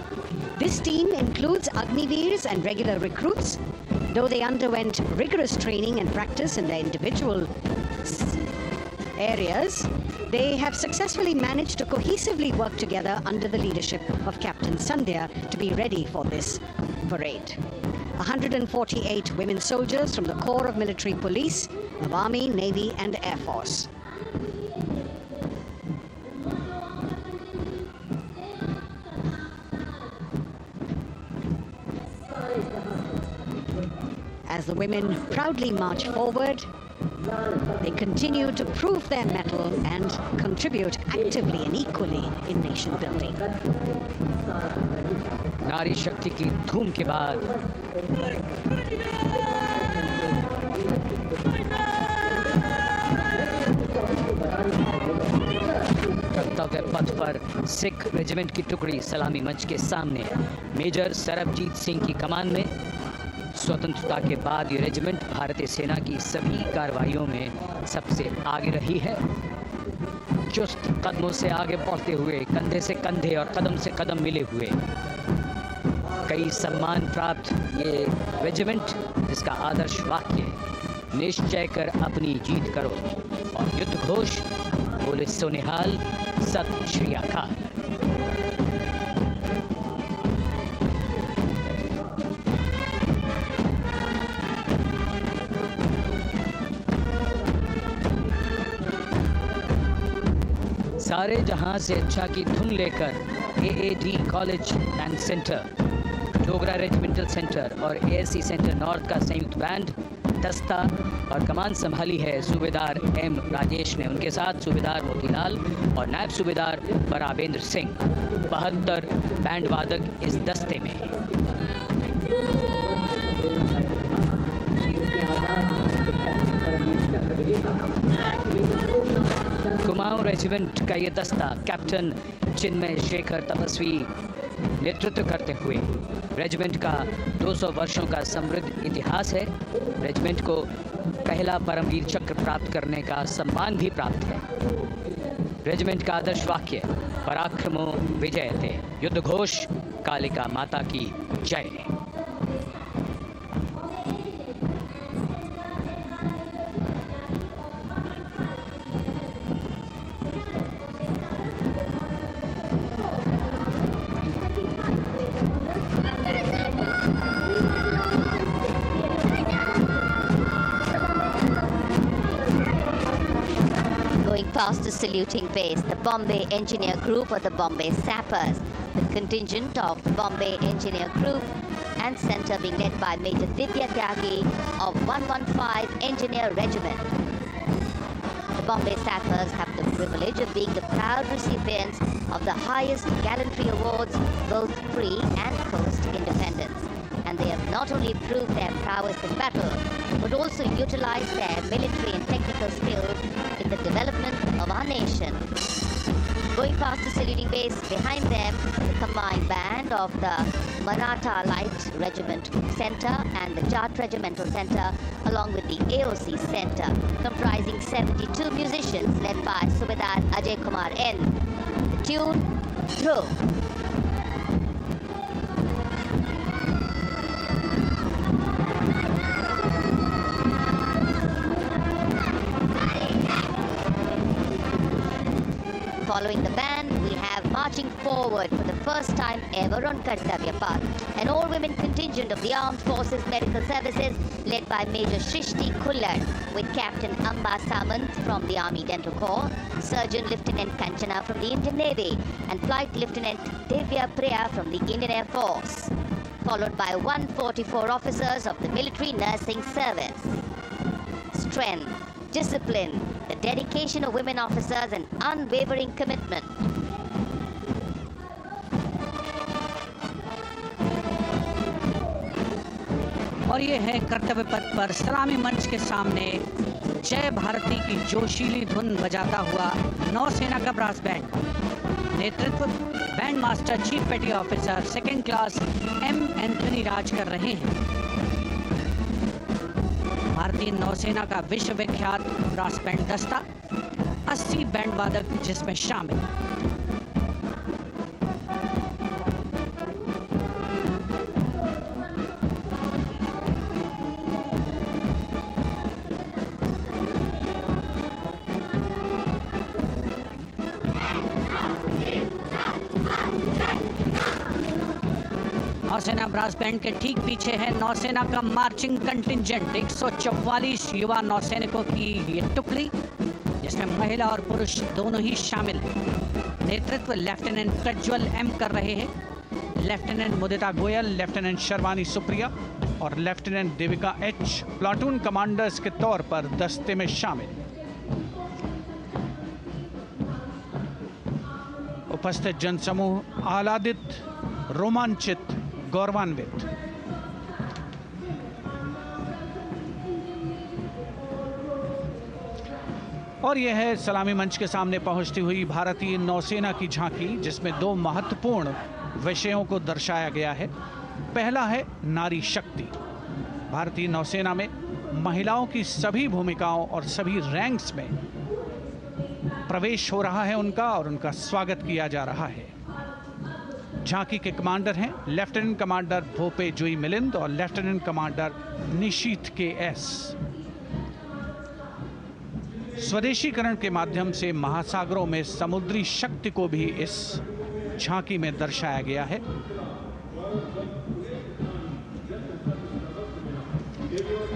This team includes Agniveers and regular recruits. Though they underwent rigorous training and practice in their individual areas, they have successfully managed to cohesively work together under the leadership of Captain Sandhya to be ready for this parade. 148 women soldiers from the Corps of Military Police, of Army, Navy and Air Force. As the women proudly march forward, they continue to prove their mettle and contribute actively and equally in nation building. नारी शक्ति की धूम के बाद कर्तव्य पथ पर Sikh regiment की टुकड़ी सलामी मंच के सामने मेजर सरबजीत सिंह की कमान में। स्वतंत्रता के बाद ये रेजिमेंट भारतीय सेना की सभी कार्रवाइयों में सबसे आगे रही है। चुस्त कदमों से आगे बढ़ते हुए, कंधे से कंधे और कदम से कदम मिले हुए, कई सम्मान प्राप्त ये रेजिमेंट, जिसका आदर्श वाक्य निश्चय कर अपनी जीत करो और युद्ध घोष बोले सोनिहाल सत श्री अकाल। सारे जहां से अच्छा की धुन लेकर AAD college and centre, Dogra regimental centre और ASC सेंटर नॉर्थ का संयुक्त बैंड, दस्ता और कमान संभाली है सूबेदार M राजेश ने। उनके साथ सूबेदार मोतीलाल और नायब सूबेदार बराबेंद्र सिंह। 72 बैंड वादक इस दस्ते में हैं। कुमाऊं रेजिमेंट का ये दस्ता कैप्टन चिन्मय शेखर तपस्वी नेतृत्व करते हुए, रेजिमेंट का 200 वर्षों का समृद्ध इतिहास है। रेजिमेंट को पहला परमवीर चक्र प्राप्त करने का सम्मान भी प्राप्त है। रेजिमेंट का आदर्श वाक्य पराक्रमो विजयते, युद्ध घोष कालिका माता की जय। Past the saluting base, the Bombay Engineer Group or the Bombay Sappers, the contingent of the Bombay Engineer Group and Centre being led by Major Vidya Tyagi of 115 Engineer Regiment. Bombay Sappers have the privilege of being the proud recipients of the highest gallantry awards, both pre and post independence. And they have not only proved their prowess in battle, but also utilized their military and technical skills in the development of our nation. Going past the saluting base, behind them, the combined band of the Maratha Light Regiment Center and the Jat Regimental Center, along with the AOC Center, comprising 72 musicians led by Subedar Ajay Kumar N. The tune, Dhruv. Following the band, we have marching forward for the first time ever on Kartavya Path, an all-women contingent of the Armed Forces Medical Services led by Major Shrishti Khullar, with Captain Amba Samant from the Army Dental Corps, Surgeon Lieutenant Kanchana from the Indian Navy, and Flight Lieutenant Devya Priya from the Indian Air Force, followed by 144 officers of the Military Nursing Service. Strength, discipline, the dedication of women officers, and unwavering commitment. और ये है कर्तव्य पथ पर सलामी मंच के सामने जय भारती की जोशीली धुन बजाता हुआ नौसेना का ब्रास बैंड। नेतृत्व band master chief petty officer second class M Anthony Raj कर रहे हैं। भारतीय नौसेना का विश्व विख्यात ब्रास बैंड दस्ता 80 बैंड वादक जिसमें शामिल। नौसेना ब्रास बैंड के ठीक पीछे है नौसेना का मार्चिंग कंटिंजेंट 144 युवा नौसैनिकों की ये टुकड़ी, जिसमें महिला और पुरुष दोनों ही शामिल हैं। नेतृत्व लेफ्टिनेंट प्रज्वल एम कर रहे हैं। लेफ्टिनेंट मुदिता गोयल, लेफ्टिनेंट शर्वानी सुप्रिया और lieutenant Devika H platoon commanders के तौर पर दस्ते में शामिल। उपस्थित जनसमूह आह्लादित, रोमांचित, गौरवान्वित। और यह है सलामी मंच के सामने पहुंचती हुई भारतीय नौसेना की झांकी, जिसमें दो महत्वपूर्ण विषयों को दर्शाया गया है। पहला है नारी शक्ति। भारतीय नौसेना में महिलाओं की सभी भूमिकाओं और सभी रैंक्स में प्रवेश हो रहा है उनका, और उनका स्वागत किया जा रहा है। झांकी के कमांडर हैं लेफ्टिनेंट कमांडर भोपे जुई मिलिंद और लेफ्टिनेंट कमांडर निशीथ के एस। स्वदेशीकरण के माध्यम से महासागरों में समुद्री शक्ति को भी इस झांकी में दर्शाया गया है।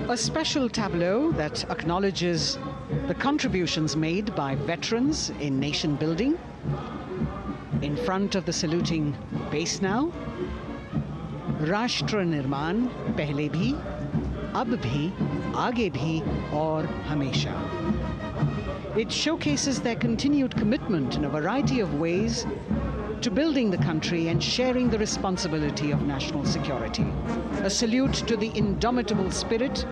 A special tableau that acknowledges the contributions made by veterans in nation building. In front of the saluting base now, राष्ट्र निर्माण पहले भी, अब भी, आगे भी और हमेशा. It showcases their continued commitment in a variety of ways to building the country and sharing the responsibility of national security. A salute to the indomitable spirit,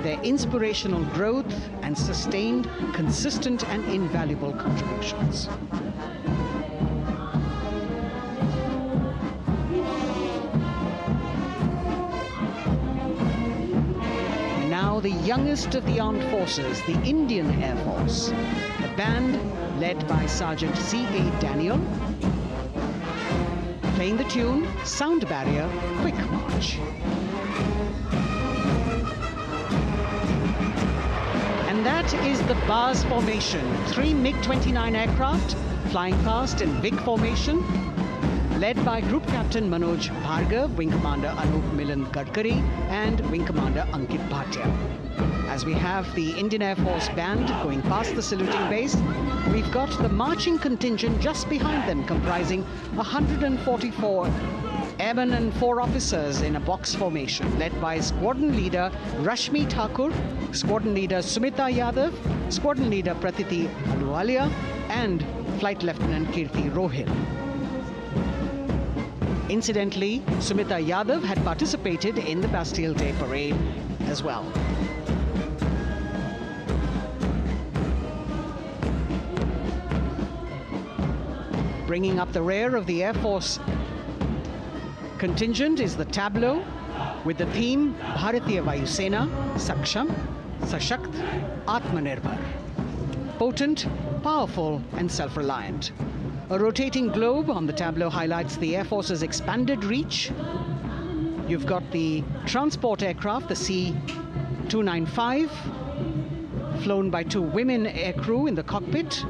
their inspirational growth, and sustained, consistent, and invaluable contributions. Now the youngest of the armed forces, the Indian Air Force, a band led by Sergeant C.A. Daniel, playing the tune Sound Barrier Quick March. And that is the bars formation, 3 MiG-29 aircraft flying past in big formation, led by Group Captain Manoj Bhargav, Wing Commander Anup Milan Gadkari, and Wing Commander Ankit Bhatia. As we have the Indian Air Force band going past the saluting base, we've got the marching contingent just behind them, comprising 144 airmen and 4 officers in a box formation, led by Squadron Leader Rashmi Thakur, Squadron Leader Sumita Yadav, Squadron Leader Pratiti Aluwalia, and Flight Lieutenant Kirti Rohil. Incidentally, Sumita Yadav had participated in the Bastille Day parade as well. Bringing up the rear of the Air Force contingent is the tableau with the theme Bharatiya Vayu Sena, Saksham, Sashakt, Atmanirbhar. Potent, powerful and self-reliant. A rotating globe on the tableau highlights the Air Force's expanded reach. You've got the transport aircraft, the C-295, flown by 2 women aircrew in the cockpit.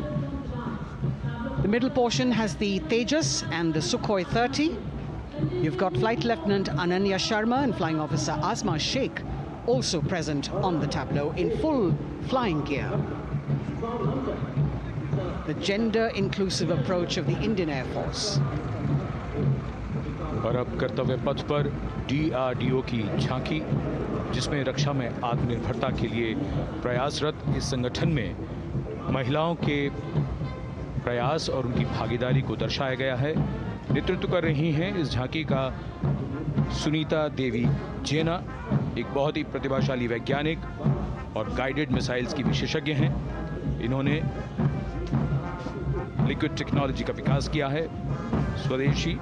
The middle portion has the Tejas and the Sukhoi 30. You've got Flight Lieutenant Ananya Sharma and Flying Officer Asma Sheikh also present on the tableau in full flying gear. The gender-inclusive approach of the Indian Air Force. और अब कर्तव्य पथ पर DRDO की झांकी, जिसमें रक्षा में आत्मनिर्भरता के लिए प्रयासरत इस संगठन में महिलाओं के प्रयास और उनकी भागीदारी को दर्शाया गया है। नेतृत्व कर रही हैं इस झांकी का सुनीता देवी जेना, एक बहुत ही प्रतिभाशाली वैज्ञानिक और गाइडेड मिसाइल्स की विशेषज्ञ हैं। इन्होंने लिक्विड टेक्नोलॉजी का विकास किया है, स्वदेशी।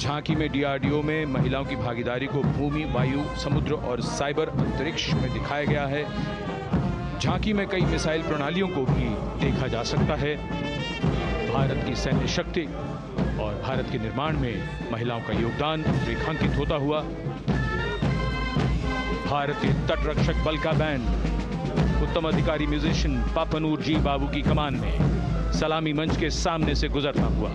झांकी में DRDO में महिलाओं की भागीदारी को भूमि, वायु, समुद्र और साइबर अंतरिक्ष में दिखाया गया है। झांकी में कई मिसाइल प्रणालियों को भी देखा जा सकता है। भारत की सैन्य शक्ति और भारत के निर्माण में महिलाओं का योगदान रेखांकित होता हुआ। भारतीय तटरक्षक बल का बैंड उत्तम अधिकारी म्यूजिशियन पापनूर जी बाबू की कमान में सलामी मंच के सामने से गुजरता हुआ।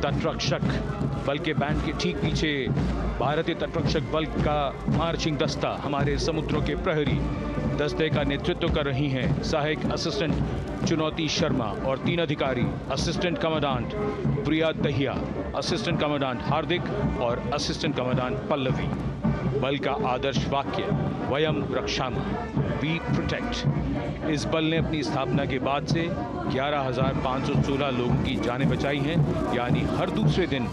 तटरक्षक बल के बैंड के ठीक पीछे भारतीय तटरक्षक बल का मार्चिंग दस्ता, हमारे समुद्रों के प्रहरी दस्ते का नेतृत्व कर रही हैं सहायक असिस्टेंट चुनौती शर्मा और 3 अधिकारी, असिस्टेंट कमांडेंट प्रिया दहिया, असिस्टेंट कमांडेंट हार्दिक और असिस्टेंट कमांडेंट पल्लवी। बल का आदर्श वाक्य वयम रक्षामः, वी प्रोटेक्ट। इस बल ने अपनी स्थापना के बाद से 11,516 लोगों की जानें बचाई हैं, यानी हर दूसरे दिन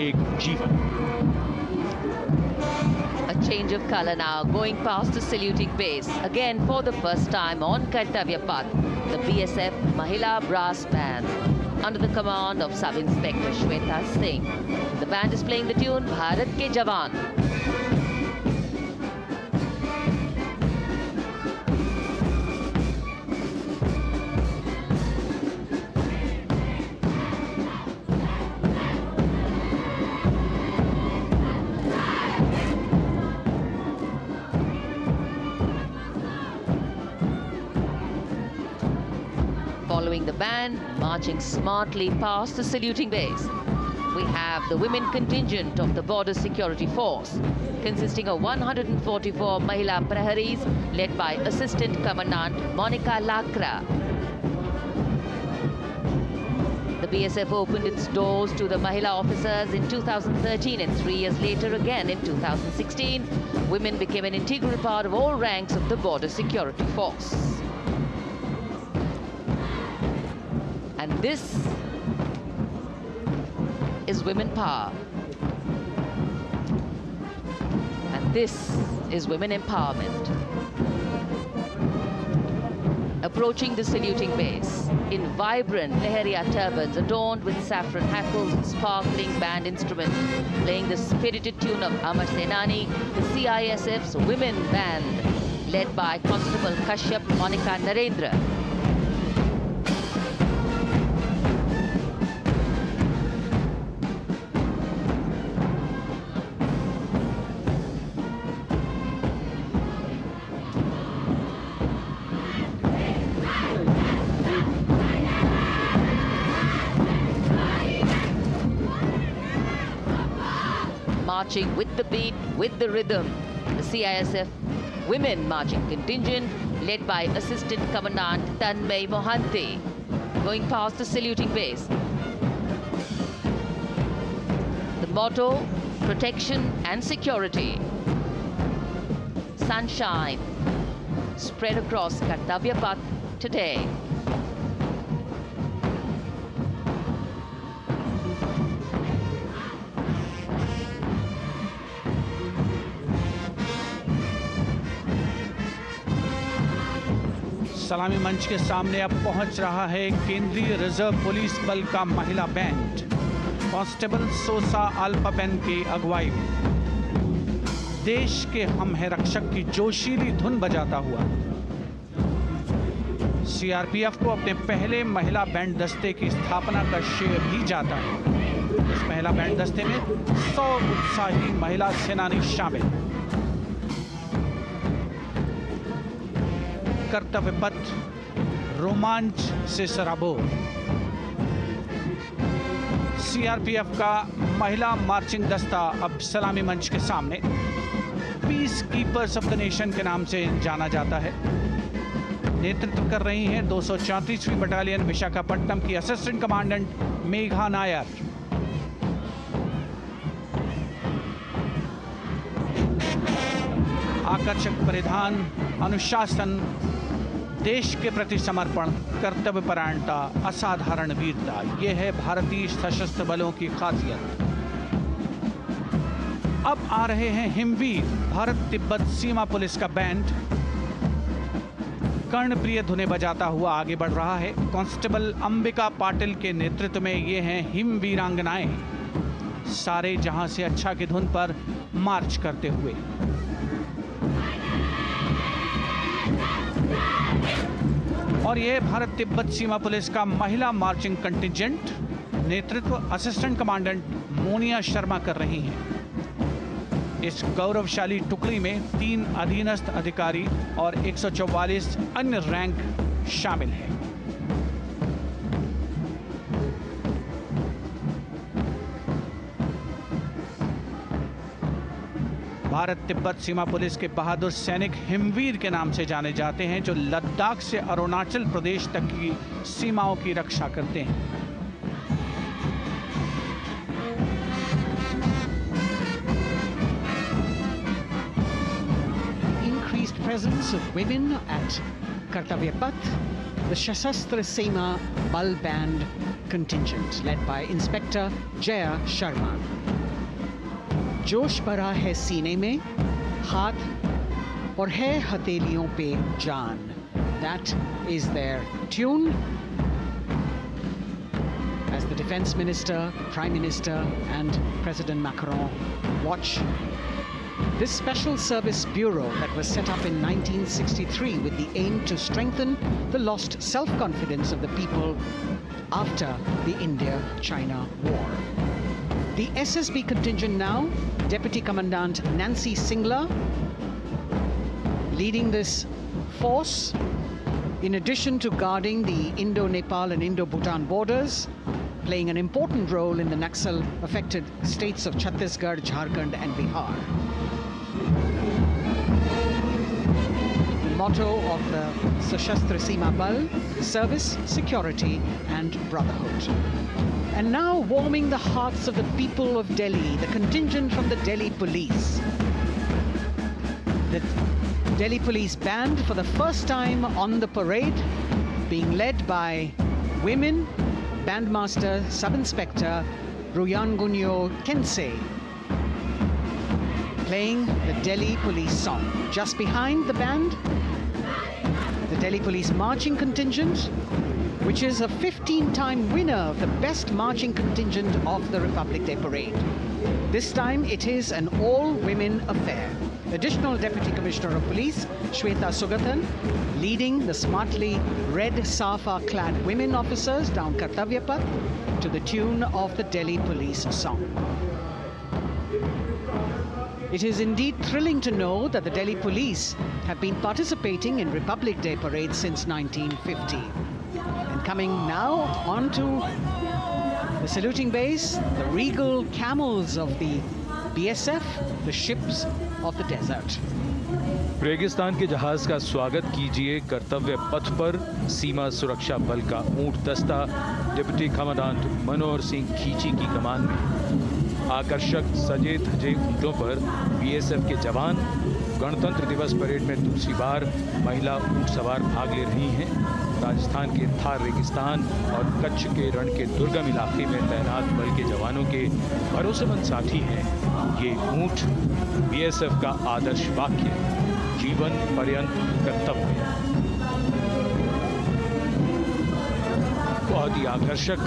एक जीवन। A change of color now, going past the saluting base. Again, for the first time on Kartavya Path, the BSF Mahila Brass Band, under the command of Sub-Inspector Shweta Singh. The band is playing the tune Bharat Ke Jawan. Following the band, marching smartly past the saluting base, we have the women contingent of the Border Security Force, consisting of 144 Mahila Praharis, led by Assistant Commandant Monica Lakra. The BSF opened its doors to the Mahila officers in 2013, and 3 years later again in 2016, women became an integral part of all ranks of the Border Security Force. And this is women power. And this is women empowerment. Approaching the saluting base in vibrant Leheria turbans adorned with saffron hackles and sparkling band instruments, playing the spirited tune of Amar Senani, the CISF's women band, led by Constable Kashyap Monica Narendra. marching with the beat, with the rhythm. The CISF women marching contingent led by Assistant Commandant Tanmay Mohanty, going past the saluting base. The motto, protection and security. Sunshine spread across Kartavya Path today. सलामी मंच के सामने अब पहुंच रहा है केंद्रीय reserve police बल का महिला बैंड कांस्टेबल सोसा अल्पाबेन की अगुवाई में देश के हम है रक्षक की जोशीली धुन बजाता हुआ सीआरपीएफ को अपने पहले महिला बैंड दस्ते की स्थापना का श्रेय भी जाता है। इस महिला बैंड दस्ते में 100 उत्साही महिला सेनानी शामिल। कर्तव्य पथ रोमांच से सराबोर। सीआरपीएफ का महिला मार्चिंग दस्ता अब सलामी मंच के सामने peace keepers of the nation के नाम से जाना जाता है। नेतृत्व कर रही हैं 234वीं बटालियन विशाखापट्टनम की असिस्टेंट कमांडेंट मेघा नायर। आकर्षक परिधान, अनुशासन, देश के प्रति समर्पण, कर्तव्य परायणता, असाधारण वीरता, यह है भारतीय सशस्त्र बलों की खासियत। अब आ रहे हैं हिमवीर भारत तिब्बत सीमा पुलिस का बैंड कर्णप्रिय धुनें बजाता हुआ आगे बढ़ रहा है। कांस्टेबल अंबिका पाटिल के नेतृत्व में ये हैं हिम वीरांगनाएं, सारे जहां से अच्छा की धुन पर मार्च करते हुए। और यह भारत तिब्बत सीमा पुलिस का महिला मार्चिंग कंटिजेंट, नेतृत्व असिस्टेंट कमांडेंट मोनिया शर्मा कर रही हैं। इस गौरवशाली टुकड़ी में 3 अधीनस्थ अधिकारी और 144 अन्य रैंक शामिल हैं। भारत तिब्बत सीमा पुलिस के बहादुर सैनिक हिमवीर के नाम से जाने जाते हैं, जो लद्दाख से अरुणाचल प्रदेश तक की सीमाओं की रक्षा करते हैं। Increased presence of women at Kartavya Path, the Shasastra Seema Bal Band contingent led by Inspector Jaya Sharma. जोश भरा है सीने में, हाथ और है हथेलियों पे जान. That is their tune. As the Defense Minister, Prime Minister and President Macron watch this Special Service Bureau that was set up in 1963 with the aim to strengthen the lost self-confidence of the people after the India-China war. The SSB contingent now, Deputy Commandant Nancy Singla, leading this force, in addition to guarding the Indo-Nepal and Indo-Bhutan borders, playing an important role in the Naxal-affected states of Chhattisgarh, Jharkhand and Bihar. The motto of the Sashastra Seema Bal, service, security and brotherhood. And now warming the hearts of the people of Delhi, the contingent from the Delhi Police. The Delhi Police Band for the first time on the parade, being led by women, Bandmaster Sub-Inspector Ruyangunyo Kensei, playing the Delhi Police song. Just behind the band, the Delhi Police Marching Contingent, which is a 15-time winner of the best marching contingent of the Republic Day Parade. This time it is an all-women affair. Additional Deputy Commissioner of Police, Shweta Sugathan, leading the smartly red safa-clad women officers down Kartavya Path to the tune of the Delhi Police song. It is indeed thrilling to know that the Delhi Police have been participating in Republic Day parades since 1950. And coming now onto the saluting base, the regal camels of the BSF, the ships of the desert. रेगिस्तान के जहाज का स्वागत कीजिए कर्तव्य पथ पर सीमा सुरक्षा बल का ऊंट दस्ता डिप्टी कमांडेंट मनोहर सिंह खींची की कमान में। आकर्षक सजे धजे ऊंटों पर बीएसएफ के जवान। गणतंत्र दिवस परेड में दूसरी बार महिला ऊंट सवार भाग ले रही हैं। राजस्थान के थार रेगिस्तान और कच्छ के रण के दुर्गम इलाके में तैनात बल के जवानों के भरोसेमंद साथी हैं ये ऊंट। बीएसएफ का आदर्श वाक्य, जीवन पर्यंत कर्तव्य। बहुत ही आकर्षक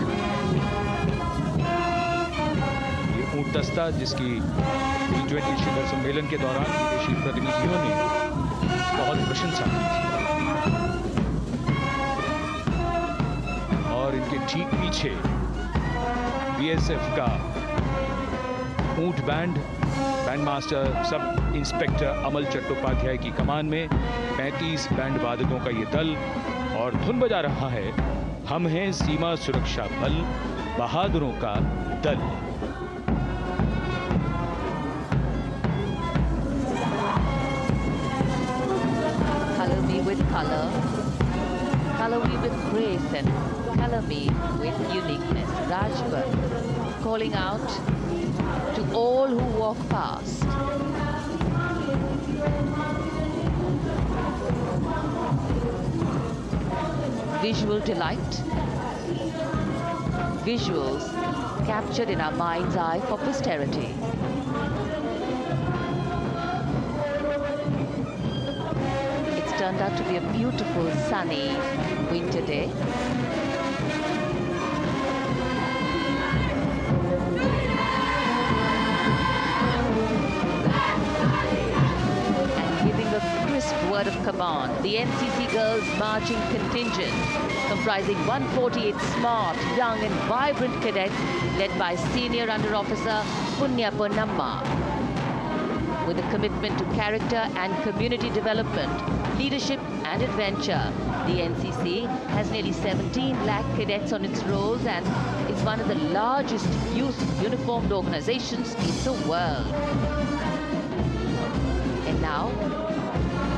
ये ऊंट दस्ता जिसकी G20 शिखर सम्मेलन के दौरान विदेशी प्रतिनिधियों ने बहुत प्रशंसा की थी। और इनके ठीक पीछे बीएसएफ का ऊंट बैंड मास्टर सब इंस्पेक्टर अमल चट्टोपाध्याय की कमान में 35 बैंड वादकों का ये दल और धुन बजा रहा है, हम हैं सीमा सुरक्षा बल, बहादुरों का दल। Color me with color, color me with grace, and color me with uniqueness. Rajput calling out to all who walk past. Visual delight, visuals captured in our mind's eye for posterity. It's turned out to be a beautiful sunny winter day. Word of command, the NCC Girls Marching Contingent, comprising 148 smart, young and vibrant cadets led by Senior Under Officer Punya Purnamma. With a commitment to character and community development, leadership and adventure, the NCC has nearly 17 lakh cadets on its rolls and is one of the largest youth uniformed organizations in the world. And now,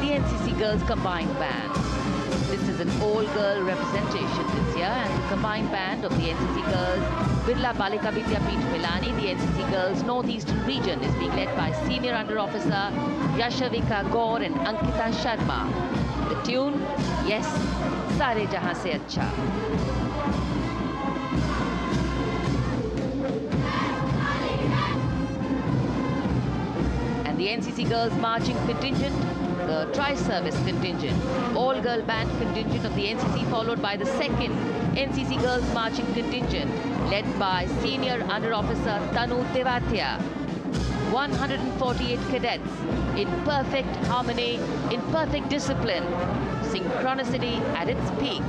the NCC Girls Combined Band. This is an all-girl representation this year, and the combined band of the NCC Girls Birla Balika Vidyapeeth Milani, the NCC Girls Northeastern region, is being led by Senior Under Officer Yashavika Gaur and Ankita Sharma. The tune, yes, Sare Jahan Se Acha. And the NCC Girls Marching Contingent, the Tri-Service Contingent, all-girl band contingent of the NCC, followed by the second NCC Girls Marching Contingent, led by Senior Under Officer Tanu Tevatia. 148 cadets in perfect harmony, in perfect discipline, synchronicity at its peak.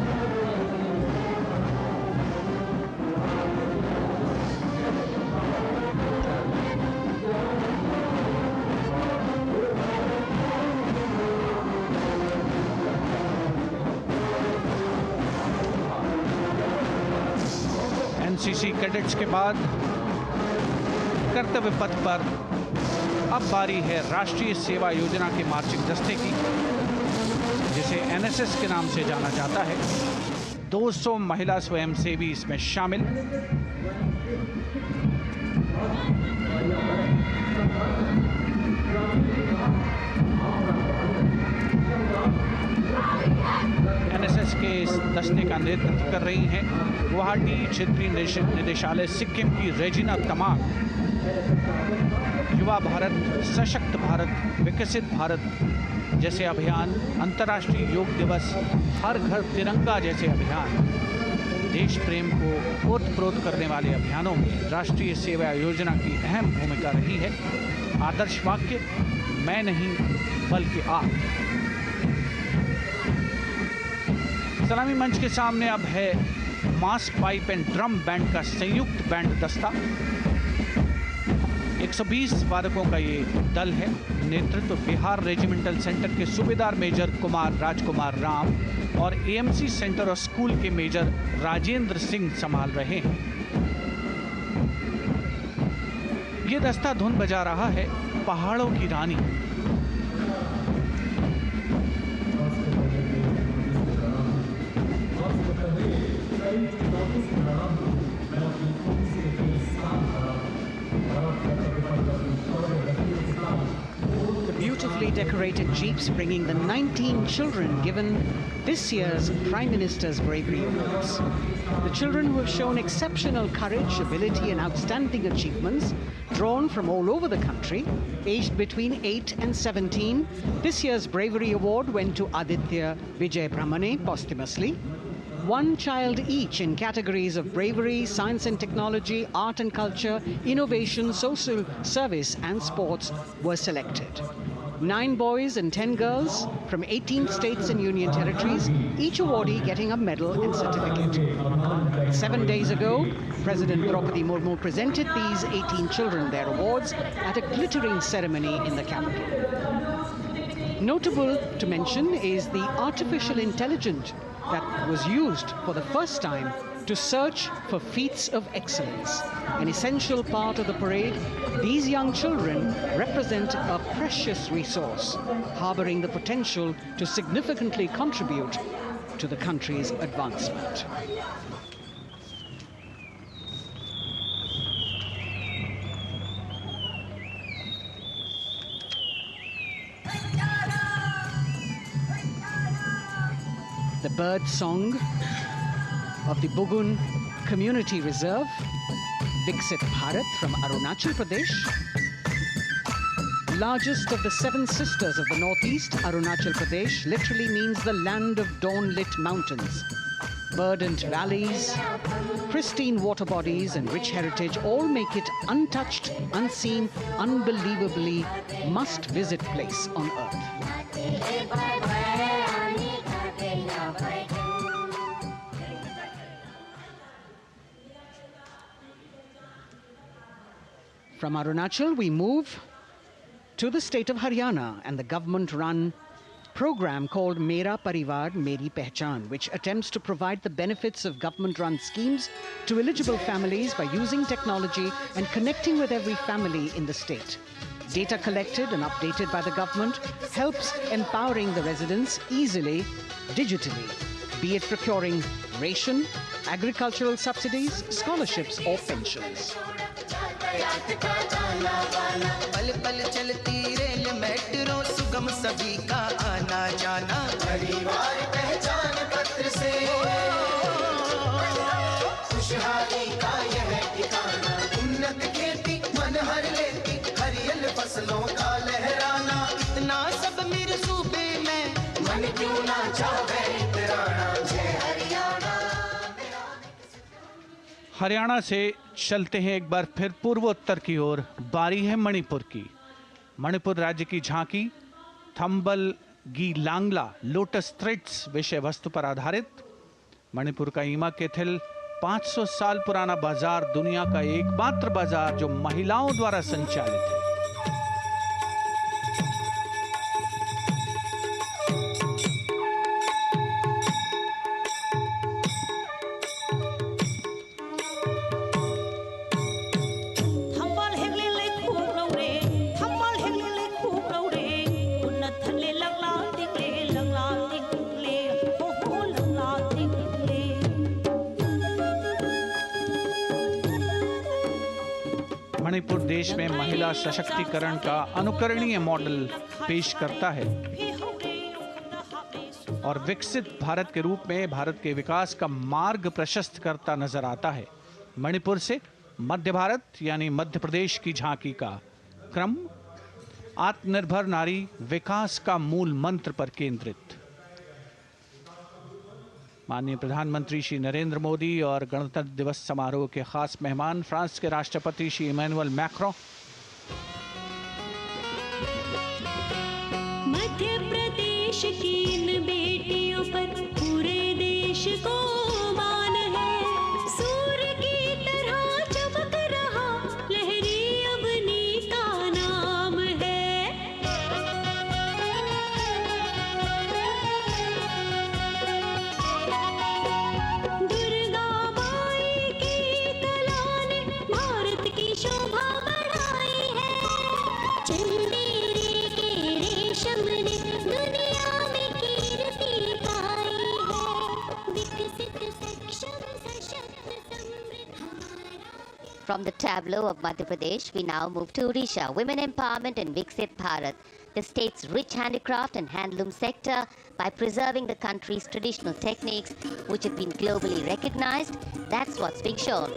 NCC cadets के बाद कर्तव्य पथ पर अब बारी है राष्ट्रीय सेवा योजना के मार्चिंग दस्ते की, जिसे एनएसएस के नाम से जाना जाता है। 200 महिला स्वयंसेवी इसमें शामिल। एनएसएस के इस दस्ते का नेतृत्व कर रही हैं गुवाहाटी क्षेत्रीय निदेशालय सिक्किम की रेजिना तमांग। युवा भारत, सशक्त भारत, विकसित भारत जैसे अभियान, अंतर्राष्ट्रीय योग दिवस, हर घर तिरंगा जैसे अभियान, देश प्रेम को ओतप्रोत करने वाले अभियानों में राष्ट्रीय सेवा योजना की अहम भूमिका रही है। आदर्श वाक्य, मैं नहीं बल्कि आप। सलामी मंच के सामने अब है मास पाइप एंड ड्रम बैंड का संयुक्त बैंड दस्ता। 120 वादकों का ये दल है। नेतृत्व बिहार रेजिमेंटल सेंटर के सूबेदार मेजर कुमार राजकुमार राम और एएमसी सेंटर और स्कूल के मेजर राजेंद्र सिंह संभाल रहे हैं। ये दस्ता धुन बजा रहा है पहाड़ों की रानी। The beautifully decorated jeeps bringing the 19 children given this year's Prime Minister's Bravery Awards. The children who have shown exceptional courage, ability and outstanding achievements, drawn from all over the country, aged between 8 and 17. This year's Bravery Award went to Aditya Vijay Brahmane posthumously. One child each in categories of bravery, science and technology, art and culture, innovation, social service and sports were selected. 9 boys and 10 girls from 18 states and union territories, each awardee getting a medal and certificate. 7 days ago, President Draupadi Murmu presented these 18 children their awards at a glittering ceremony in the capital. Notable to mention is the artificial intelligence that was used for the first time to search for feats of excellence. An essential part of the parade, these young children represent a precious resource, harboring the potential to significantly contribute to the country's advancement. The bird song of the Bugun Community Reserve, Viksit Bharat from Arunachal Pradesh. Largest of the 7 sisters of the northeast, Arunachal Pradesh literally means the land of dawn-lit mountains. Verdant valleys, pristine water bodies and rich heritage all make it untouched, unseen, unbelievably must-visit place on earth. From Arunachal, we move to the state of Haryana and the government-run program called Mera Parivar Meri Pehchan, which attempts to provide the benefits of government-run schemes to eligible families by using technology and connecting with every family in the state. Data collected and updated by the government helps empowering the residents easily, digitally, be it procuring ration, agricultural subsidies, scholarships or pensions. पल पल चलती rail metro सुगम सभी का आना जाना परिवार पहचान पत्र से खुशहाली का यह ठिकाना उन्नत खेती मन हर लेती हरियल फसलों का लहराना इतना सब मेरे सूबे में मन क्यों ना चाहे इतराना जय हरियाणा। हरियाणा से चलते हैं एक बार फिर पूर्वोत्तर की ओर। बारी है मणिपुर की। मणिपुर राज्य की झांकी थंबल गी लांगला लोटस थ्रेड्स विषय वस्तु पर आधारित। मणिपुर का ईमा केथिल 500 साल पुराना बाजार, दुनिया का एकमात्र बाजार जो महिलाओं द्वारा संचालित है। मणिपुर देश में महिला सशक्तिकरण का अनुकरणीय मॉडल पेश करता है और विकसित भारत के रूप में भारत के विकास का मार्ग प्रशस्त करता नजर आता है। मणिपुर से मध्य भारत यानी मध्य प्रदेश की झांकी का क्रम आत्मनिर्भर नारी विकास का मूल मंत्र पर केंद्रित। माननीय प्रधानमंत्री श्री नरेंद्र मोदी और गणतंत्र दिवस समारोह के खास मेहमान फ्रांस के राष्ट्रपति श्री इमैनुअल मैक्रों। मध्य प्रदेश की इन बेटियों पर पूरे देश को मान है। सूर्य की तरह चमक रहा लहरी अवनी का नाम है। दुर्गा माई की कला ने भारत की शोभा बढ़ाई From the tableau of Madhya Pradesh, we now move to Odisha. Women empowerment and Viksit Bharat, the state's rich handicraft and handloom sector, by preserving the country's traditional techniques, which have been globally recognized. That's what's being shown.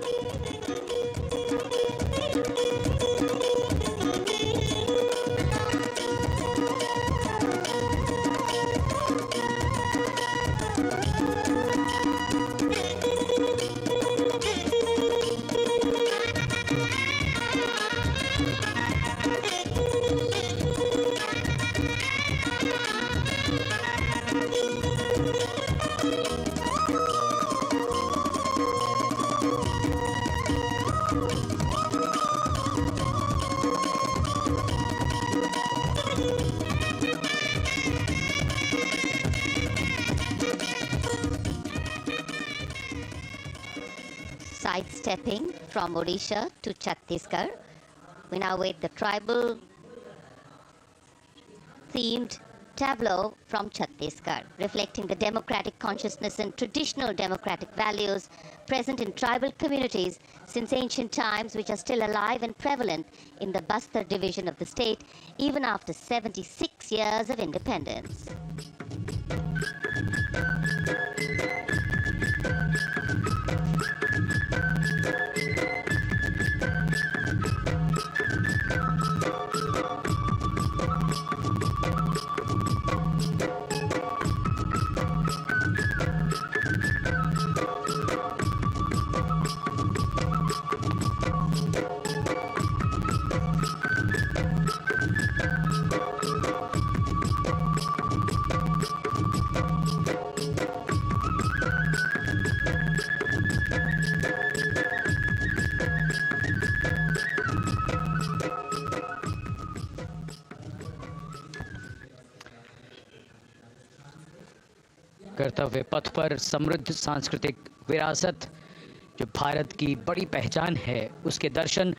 Sidestepping from Odisha to Chhattisgarh, we now wait the tribal themed tableau from Chhattisgarh, reflecting the democratic consciousness and traditional democratic values present in tribal communities since ancient times, which are still alive and prevalent in the Bastar division of the state, even after 76 years of independence. कर्तव्य पथ पर समृद्ध सांस्कृतिक विरासत जो भारत की बड़ी पहचान है उसके दर्शन,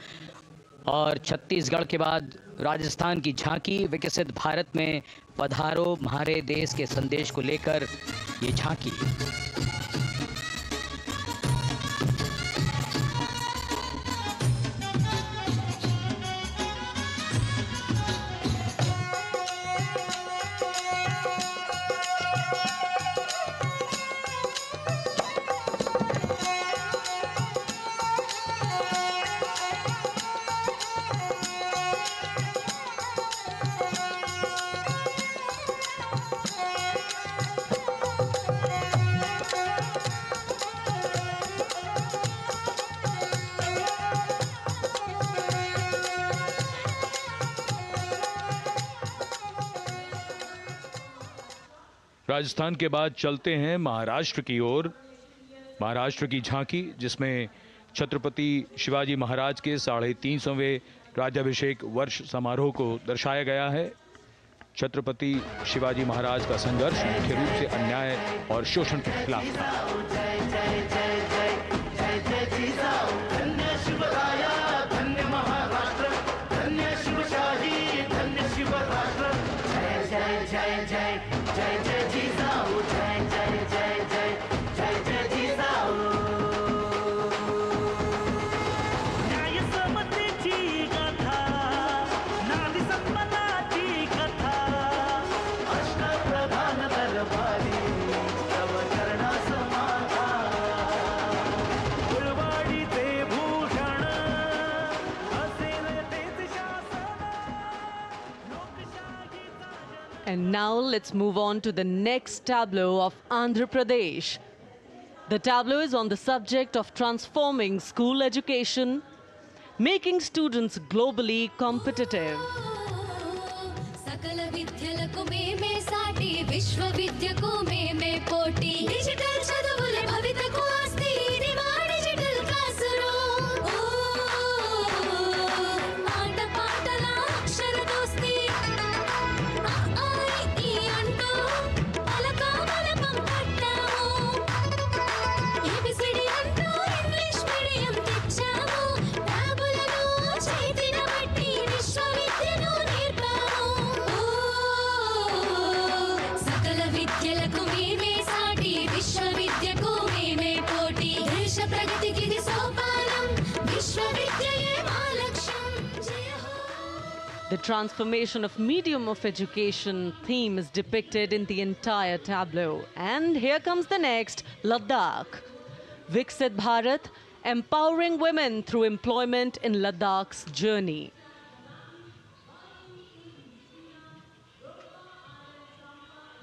और छत्तीसगढ़ के बाद राजस्थान की झांकी विकसित भारत में पधारो हमारे देश के संदेश को लेकर ये झांकी। राजस्थान के बाद चलते हैं महाराष्ट्र की ओर। महाराष्ट्र की झांकी जिसमें छत्रपति शिवाजी महाराज के 350वें राज्याभिषेक वर्ष समारोह को दर्शाया गया है। छत्रपति शिवाजी महाराज का संघर्ष मुख्य रूप से अन्याय और शोषण के खिलाफ था। And now let's move on to the next tableau of Andhra Pradesh. The tableau is on the subject of transforming school education, making students globally competitive. విద్యలకు మేమే సాటి విశ్వ The transformation of medium of education theme is depicted in the entire tableau. And here comes the next, Ladakh. Viksit Bharat, empowering women through employment in Ladakh's journey.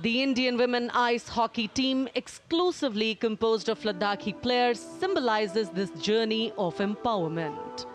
The Indian women ice hockey team, exclusively composed of Ladakhi players, symbolizes this journey of empowerment.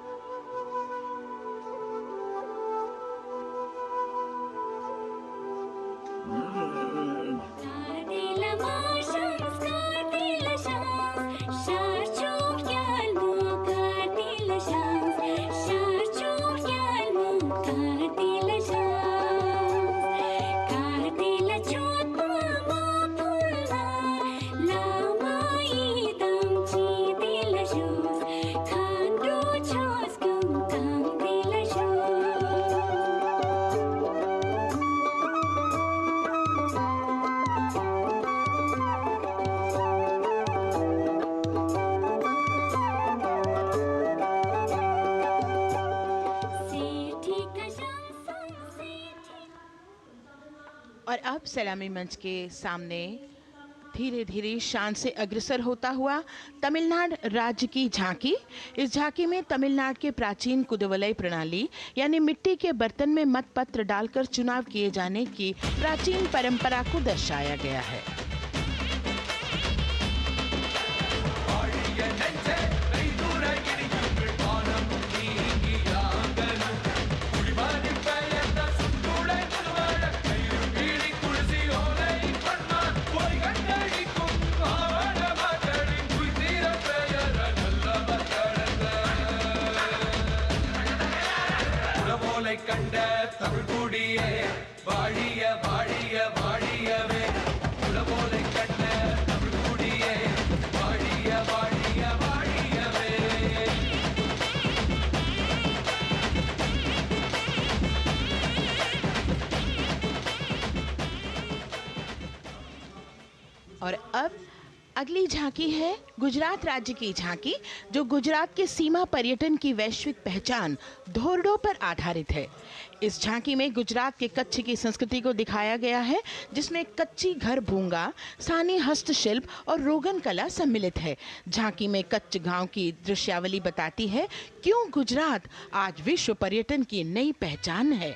और अब सलामी मंच के सामने धीरे धीरे शान से अग्रसर होता हुआ तमिलनाडु राज्य की झांकी। इस झांकी में तमिलनाडु के प्राचीन कुदवलय प्रणाली यानी मिट्टी के बर्तन में मतपत्र डालकर चुनाव किए जाने की प्राचीन परंपरा को दर्शाया गया है। और अब अगली झांकी है गुजरात राज्य की झांकी, जो गुजरात के सीमा पर्यटन की वैश्विक पहचान धोरडो पर आधारित है। इस झांकी में गुजरात के कच्छ की संस्कृति को दिखाया गया है, जिसमें कच्ची घर भूंगा, स्थानीय हस्तशिल्प और रोगन कला सम्मिलित है। झांकी में कच्छ गांव की दृश्यावली बताती है क्यों गुजरात आज विश्व पर्यटन की नई पहचान है।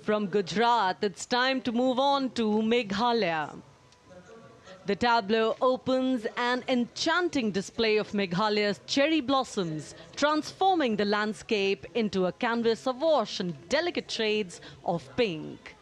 From Gujarat, it's time to move on to Meghalaya. The tableau opens an enchanting display of Meghalaya's cherry blossoms, transforming the landscape into a canvas awash in delicate shades of pink.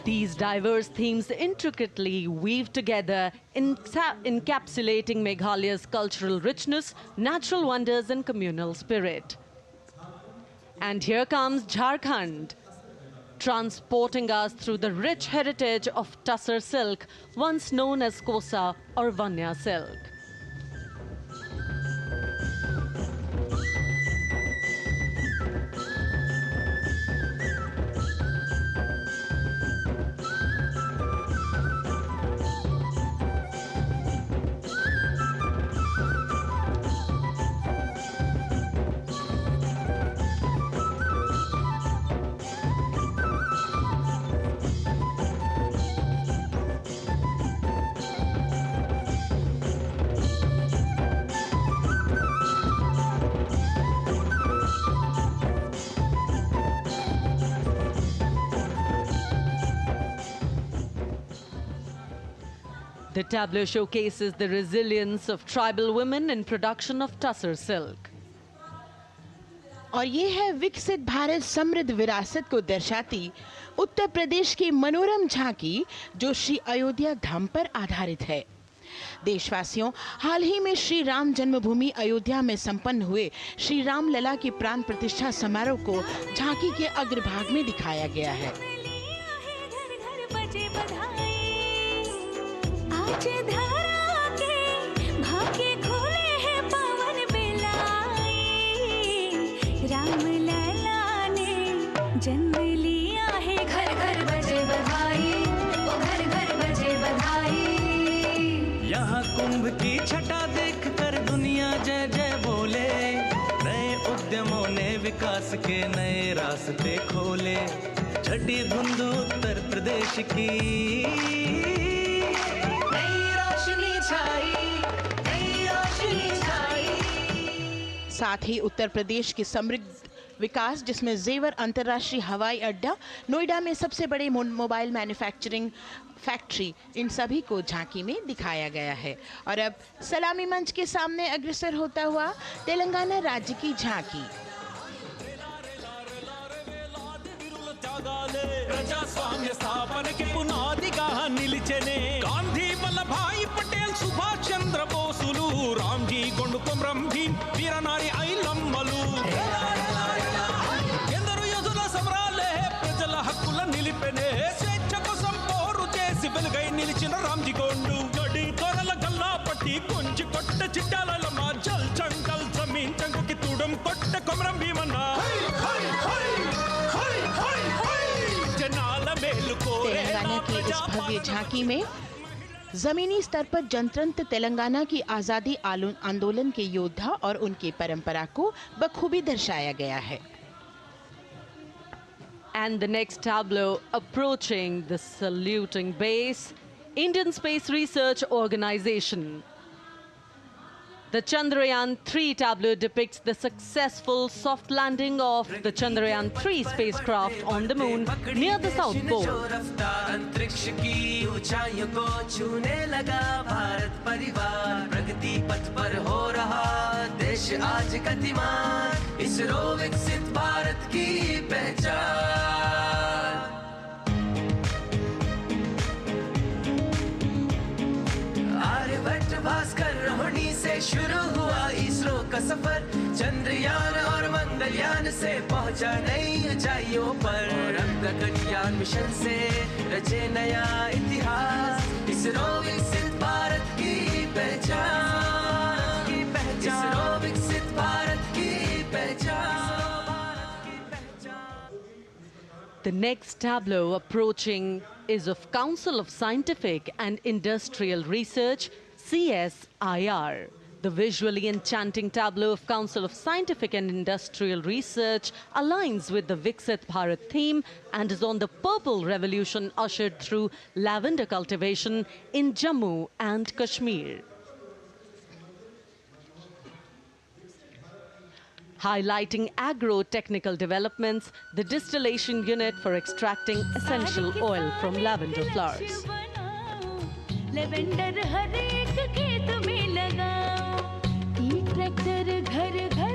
These diverse themes intricately weave together, encapsulating Meghalaya's cultural richness, natural wonders and communal spirit. And here comes Jharkhand. transporting us through the rich heritage of Tussar silk, once known as Kosa or Vanya silk. The tableau showcases the resilience of tribal women in production of Tussar silk. और ये है विकसित भारत समृद्ध विरासत को दर्शाती उत्तर प्रदेश की मनोरम झांकी, जो श्री अयोध्या धाम पर आधारित है। देशवासियों, हाल ही में श्री राम जन्मभूमि अयोध्या में संपन्न हुए श्री राम लला की प्राण प्रतिष्ठा समारोह को झांकी के अग्रभाग में दिखाया गया है। आज धरा के भाग्य खोले हैं पवन बिलाई, राम लला ने जन्म लिया है, घर घर बजे बधाई, ओ घर घर बजे बधाई। यहाँ कुंभ की छटा देख कर दुनिया जय जय बोले, नए उद्यमों ने विकास के नए रास्ते खोले। छठी धुंध उत्तर प्रदेश की साथ ही उत्तर प्रदेश की समृद्ध विकास, जिसमें जेवर अंतर्राष्ट्रीय हवाई अड्डा, नोएडा में सबसे बड़े मोबाइल मैन्युफैक्चरिंग फैक्ट्री, इन सभी को झांकी में दिखाया गया है। और अब सलामी मंच के सामने अग्रसर होता हुआ तेलंगाना राज्य की झांकी। ప్రజాస్వామ్య స్థాపనకి పునాదిగా నిలిచెనే గాంధీ వల్లభాయ్ పటేల్ సుభాష్ చంద్ర బోసులు రామ్జీ గొండు కొమరం భీం వీరనారి ఐలమ్మలు ఎందరో యోధుల సమరాలే ప్రజల హక్కుల నిలిపెనే స్వేచ్ఛ కోసం పోరు చేసి వెలుగై నిలిచిన రామ్జీ గొండు గడి కొరల గల్లా పట్టి కొంచి కొట్ట చిట్టాలమ్మ జల్ చంకల్ జమీన్ చంకుకి తూడం కొట్ట కొమరం భీమన్న तेलंगाना की इस भव्य झांकी में जमीनी स्तर पर जनतंत्र तेलंगाना की आजादी आंदोलन के योद्धा और उनकी परंपरा को बखूबी दर्शाया गया है। And the next tableau approaching the saluting base, Indian Space Research Organization. The Chandrayaan-3 tableau depicts the successful soft landing of the Chandrayaan-3 spacecraft on the moon near the South Pole. अंतरिक्ष की ऊंचाइयों को छूने लगा भारत परिवार, प्रगति पथ पर हो रहा देश आज गतिमान, इसरो विकसित भारत की पहचान। आर्यभट्ट भास्कर रोहिणी से शुरू हुआ इसरो का सफर, चंद्रयान और मंगलयान से पहुंचा नई ऊंचाइयों पर, गगनयान मिशन से रचे नया इतिहास, इसरो विकसित भारत की पहचान, इसरो विकसित भारत की पहचान। The next tableau approaching is of Council of Scientific and Industrial Research, CSIR. The visually enchanting tableau of Council of Scientific and Industrial Research aligns with the Viksit Bharat theme and is on the Purple Revolution ushered through lavender cultivation in Jammu and Kashmir. Highlighting agro-technical developments, the distillation unit for extracting essential oil from lavender flowers. Lavender हर एक खेत में लगाओ, ई tractor घर घर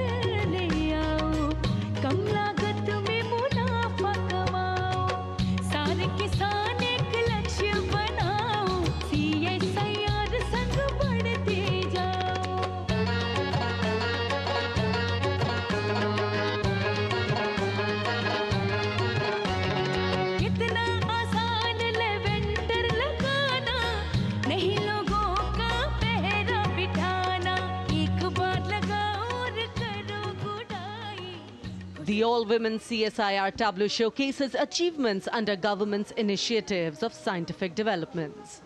ले आओ, कम लागत में मुनाफा कमाओ, सारे किसान एक लक्ष्य बनाओ, CSIR संग बढ़ते जाओ। The all-women CSIR tableau showcases achievements under government's initiatives of scientific developments.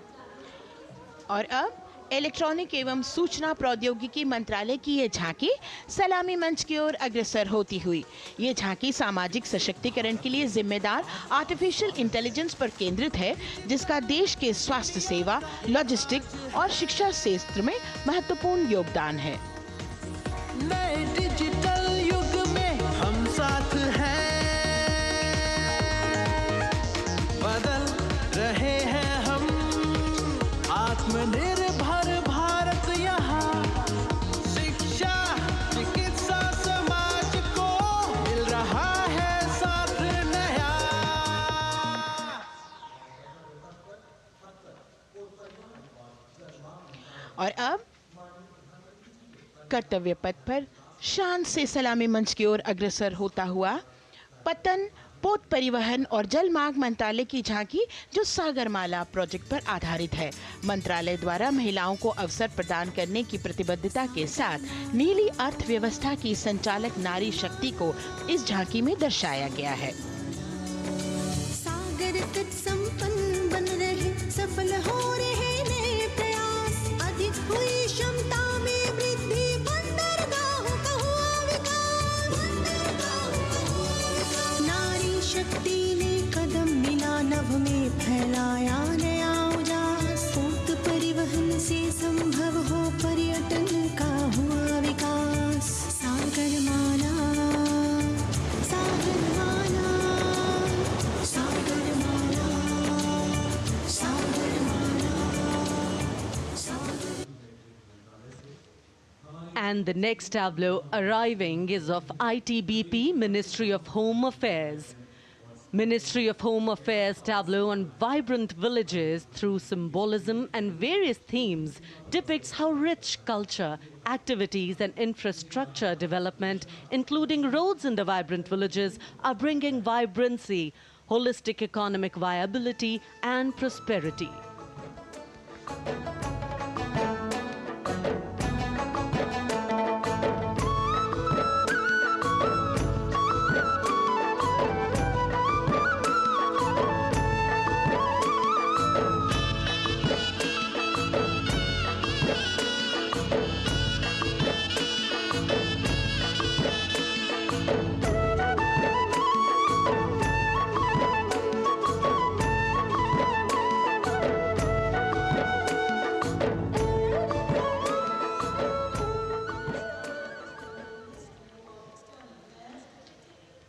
और अब इलेक्ट्रॉनिक एवं सूचना प्रौद्योगिकी मंत्रालय की ये झांकी सलामी मंच की ओर अग्रसर होती हुई। ये झांकी सामाजिक सशक्तिकरण के लिए जिम्मेदार आर्टिफिशियल इंटेलिजेंस पर केंद्रित है, जिसका देश के स्वास्थ्य सेवा, लॉजिस्टिक्स और शिक्षा क्षेत्र में महत्वपूर्ण योगदान है। नए डिजिटल युग में हम साथ हैं, बदल रहे हैं हम, आत्मनिर्भर भारत यहाँ, शिक्षा चिकित्सा समाज को मिल रहा है साथ नया। और अब कर्तव्य पथ पर शान से सलामी मंच की ओर अग्रसर होता हुआ पतन, पोत परिवहन और जल मार्ग मंत्रालय की झांकी, जो सागरमाला प्रोजेक्ट पर आधारित है। मंत्रालय द्वारा महिलाओं को अवसर प्रदान करने की प्रतिबद्धता के साथ नीली अर्थव्यवस्था की संचालक नारी शक्ति को इस झांकी में दर्शाया गया है। सागर तट संपन्न बन रहे, सफल हो रहे नए प्रयास, अधिक हुई क्षमता में वृद्धि, बंदरगाहों का हुआ विकास, नारी शक्ति ने कदम मिला नभ में फैलाया नया उजास, पोत परिवहन से संभव हो पर्यटन का हुआ विकास, सागरमाला, सागरमाला, सागरमाला, सागरमाला, सागर। And the next tableau arriving is of ITBP, Ministry of Home Affairs. Ministry of Home Affairs tableau on vibrant villages through symbolism and various themes depicts how rich culture, activities and infrastructure development, including roads in the vibrant villages, are bringing vibrancy, holistic economic viability and prosperity.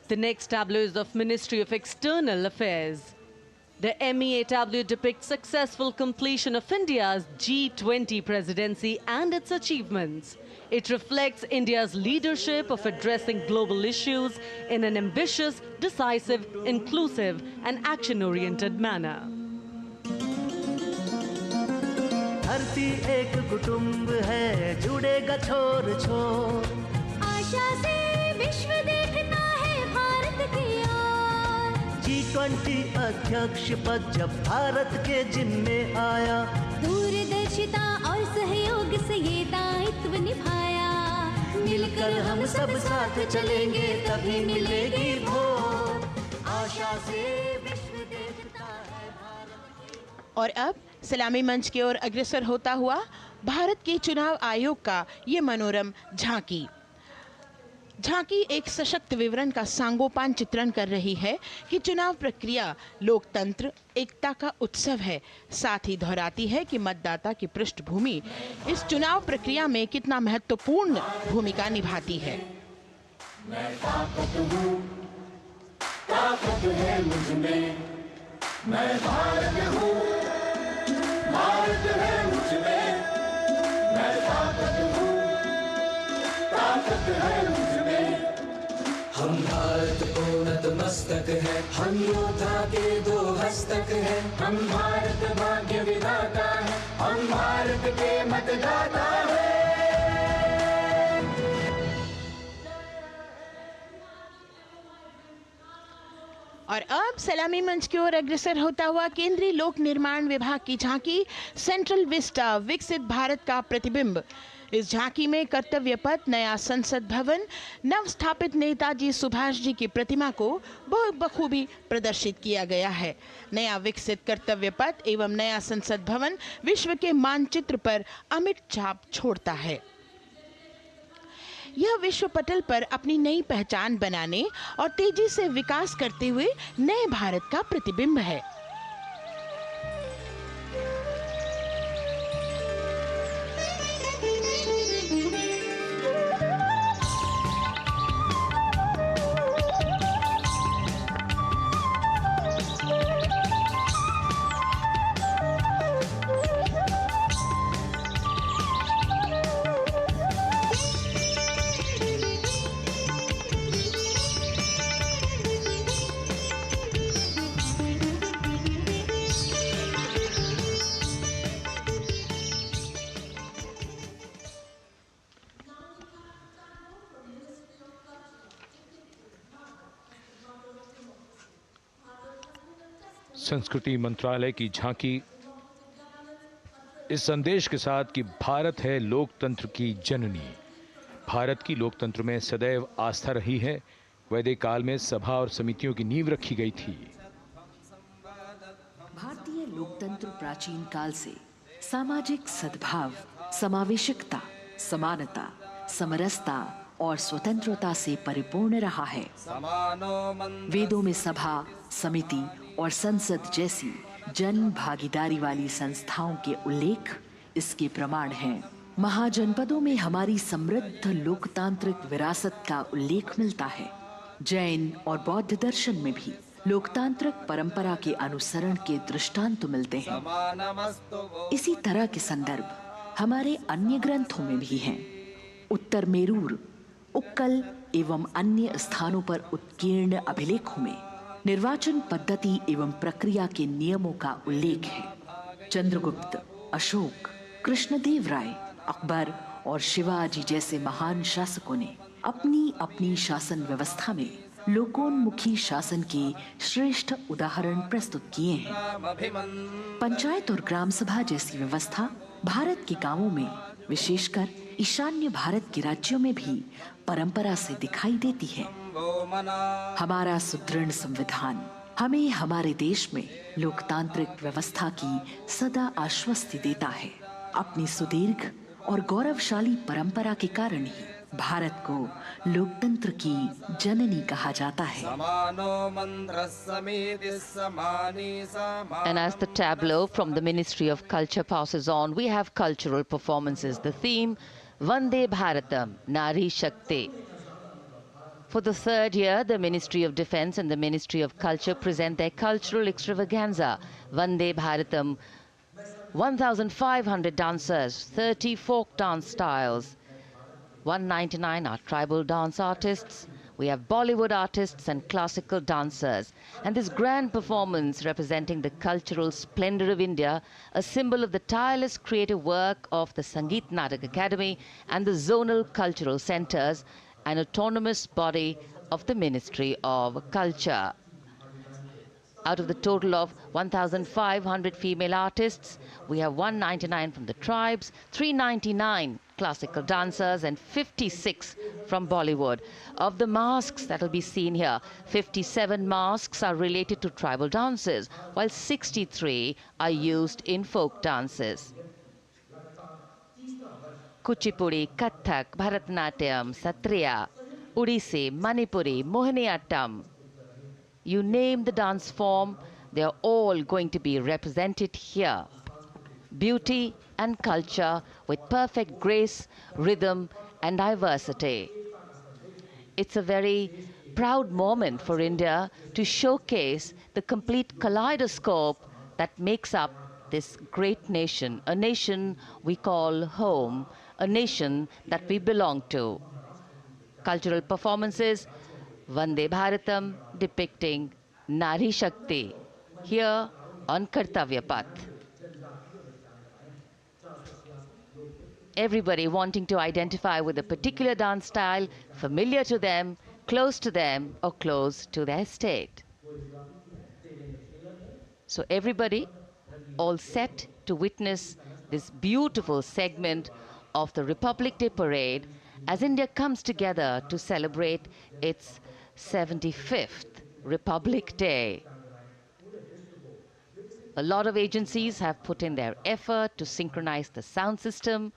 The next tableau is of Ministry of External Affairs. The MEA tableau depicts successful completion of India's G20 presidency and its achievements. It reflects India's leadership of addressing global issues in an ambitious, decisive, inclusive and action-oriented manner. धरती एक कुटुंब है, जुड़ेगा छोर छोर, आशा से विश्व देखता है भारत की ओर, G20 अध्यक्ष पद जब भारत के जिम्मे आया, दूरदर्शिता और सहयोग से ये दायित्व निभाया, मिलकर हम सब साथ चलेंगे तभी मिलेगी भोर, आशा से विश्व देखता है भारत। और अब सलामी मंच की ओर अग्रसर होता हुआ भारत के चुनाव आयोग का ये मनोरम झांकी। झांकी एक सशक्त विवरण का सांगोपान चित्रण कर रही है कि चुनाव प्रक्रिया लोकतंत्र, एकता का उत्सव है। साथ ही दोहराती है कि मतदाता की पृष्ठभूमि इस चुनाव प्रक्रिया में कितना महत्वपूर्ण भूमिका निभाती है। मैं ताकत हूँ, ताकत है मुझ में, मैं भारत हूँ, भारत है मुझ में, मैं ताकत हूँ, ताकत है मुझ में। हम भारत को नतमस्तक है, हम योद्धा के दो हस्तक है, हम भारत भाग्य विधाता है, हम भारत के मतदाता है। और अब सलामी मंच की ओर अग्रसर होता हुआ केंद्रीय लोक निर्माण विभाग की झांकी सेंट्रल विस्टा विकसित भारत का प्रतिबिंब। इस झांकी में कर्तव्य पथ, नया संसद भवन, नव स्थापित नेताजी सुभाष जी की प्रतिमा को बहुत बखूबी प्रदर्शित किया गया है। नया विकसित कर्तव्य पथ एवं नया संसद भवन विश्व के मानचित्र पर अमिट छाप छोड़ता है। यह विश्व पटल पर अपनी नई पहचान बनाने और तेजी से विकास करते हुए नए भारत का प्रतिबिंब है। संस्कृति मंत्रालय की झांकी इस संदेश के साथ कि भारत है लोकतंत्र की जननी। भारत की लोकतंत्र में सदैव आस्था रही है। वैदिक काल में सभा और समितियों की नींव रखी गई थी। भारतीय लोकतंत्र प्राचीन काल से सामाजिक सद्भाव, समावेशकता, समानता, समरसता और स्वतंत्रता से परिपूर्ण रहा है। वेदों में सभा, समिति और संसद जैसी जन भागीदारी वाली संस्थाओं के उल्लेख इसके प्रमाण हैं। महाजनपदों में हमारी समृद्ध लोकतांत्रिक विरासत का उल्लेख मिलता है। जैन और बौद्ध दर्शन में भी लोकतांत्रिक परंपरा के अनुसरण के दृष्टांत मिलते हैं। इसी तरह के संदर्भ हमारे अन्य ग्रंथों में भी हैं। उत्तर मेरूर, उक्कल एवं अन्य स्थानों पर उत्कीर्ण अभिलेखों में निर्वाचन पद्धति एवं प्रक्रिया के नियमों का उल्लेख है। चंद्रगुप्त, अशोक, कृष्णदेव राय, अकबर और शिवाजी जैसे महान शासकों ने अपनी अपनी शासन व्यवस्था में लोकोन्मुखी शासन के श्रेष्ठ उदाहरण प्रस्तुत किए हैं। पंचायत और ग्राम सभा जैसी व्यवस्था भारत के गांवों में, विशेषकर ईशान्य भारत के राज्यों में भी परंपरा से दिखाई देती है। हमारा सुदृढ़ संविधान हमें हमारे देश में लोकतांत्रिक व्यवस्था की सदा आश्वस्ति देता है। अपनी सुदीर्घ और गौरवशाली परंपरा के कारण ही भारत को लोकतंत्र की जननी कहा जाता है। And as the tableau from the Ministry of Culture passes on, we have cultural performances. The theme, Vande Bharatam, Nari Shakti. For the third year, the Ministry of Defence and the Ministry of Culture present their cultural extravaganza, Vande Bharatam. 1,500 dancers, 30 folk dance styles, 199 are tribal dance artists. We have Bollywood artists and classical dancers. And this grand performance representing the cultural splendor of India, a symbol of the tireless creative work of the Sangeet Natak Academy and the zonal cultural centers, an autonomous body of the Ministry of Culture. Out of the total of 1,500 female artists, we have 199 from the tribes, 399 classical dancers and 56 from Bollywood. Of the masks that will be seen here, 57 masks are related to tribal dances, while 63 are used in folk dances. Kuchipudi, Kathak, Bharatanatyam, Satriya, Odissi, Manipuri, Mohiniyattam. You name the dance form, they are all going to be represented here. Beauty and culture with perfect grace, rhythm and diversity. It's a very proud moment for India to showcase the complete kaleidoscope that makes up this great nation, a nation we call home, a nation that we belong to. Cultural performances, Vande Bharatam depicting Nari Shakti here on Kartavya Path. Everybody wanting to identify with a particular dance style, familiar to them, close to them or close to their state. So everybody all set to witness this beautiful segment of the Republic Day Parade as India comes together to celebrate its 75th Republic Day. A lot of agencies have put in their effort to synchronize the sound system.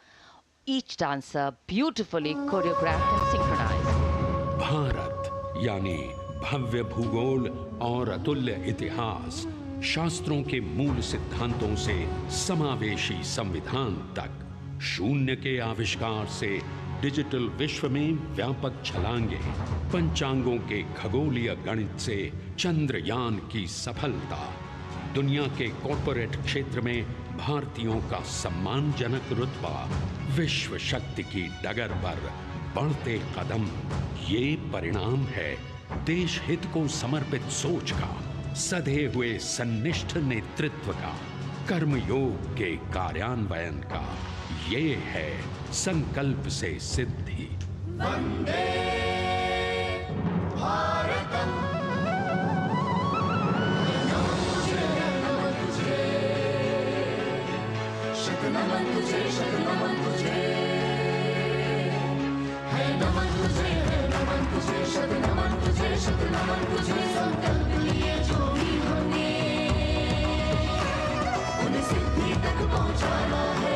Each dancer beautifully choreographed and synchronized. Bharat यानी भव्य भूगोल और अतुल्य इतिहास, शास्त्रों के मूल सिद्धांतों से समावेशी संविधान तक, शून्य के आविष्कार से डिजिटल विश्व में व्यापक छलांगे, पंचांगों के खगोलीय गणित से चंद्रयान की सफलता, दुनिया के कॉर्पोरेट क्षेत्र में भारतीयों का सम्मानजनक रुतबा, विश्व शक्ति की डगर पर बढ़ते कदम, ये परिणाम है देश हित को समर्पित सोच का, सधे हुए सन्निष्ठ नेतृत्व का, कर्मयोग के कार्यान्वयन का। ये है संकल्प से सिद्धि। वंदे भारतम, नमन तुझे, शत नमन तुझे, शत नमन तुझे, है नमन तुझे, है नमन तुझे, शत नमन तुझे, शत नमन तुझे। संकल्प लिए जो भी हमने उन्हें सिद्धि तक पहुंचाना है।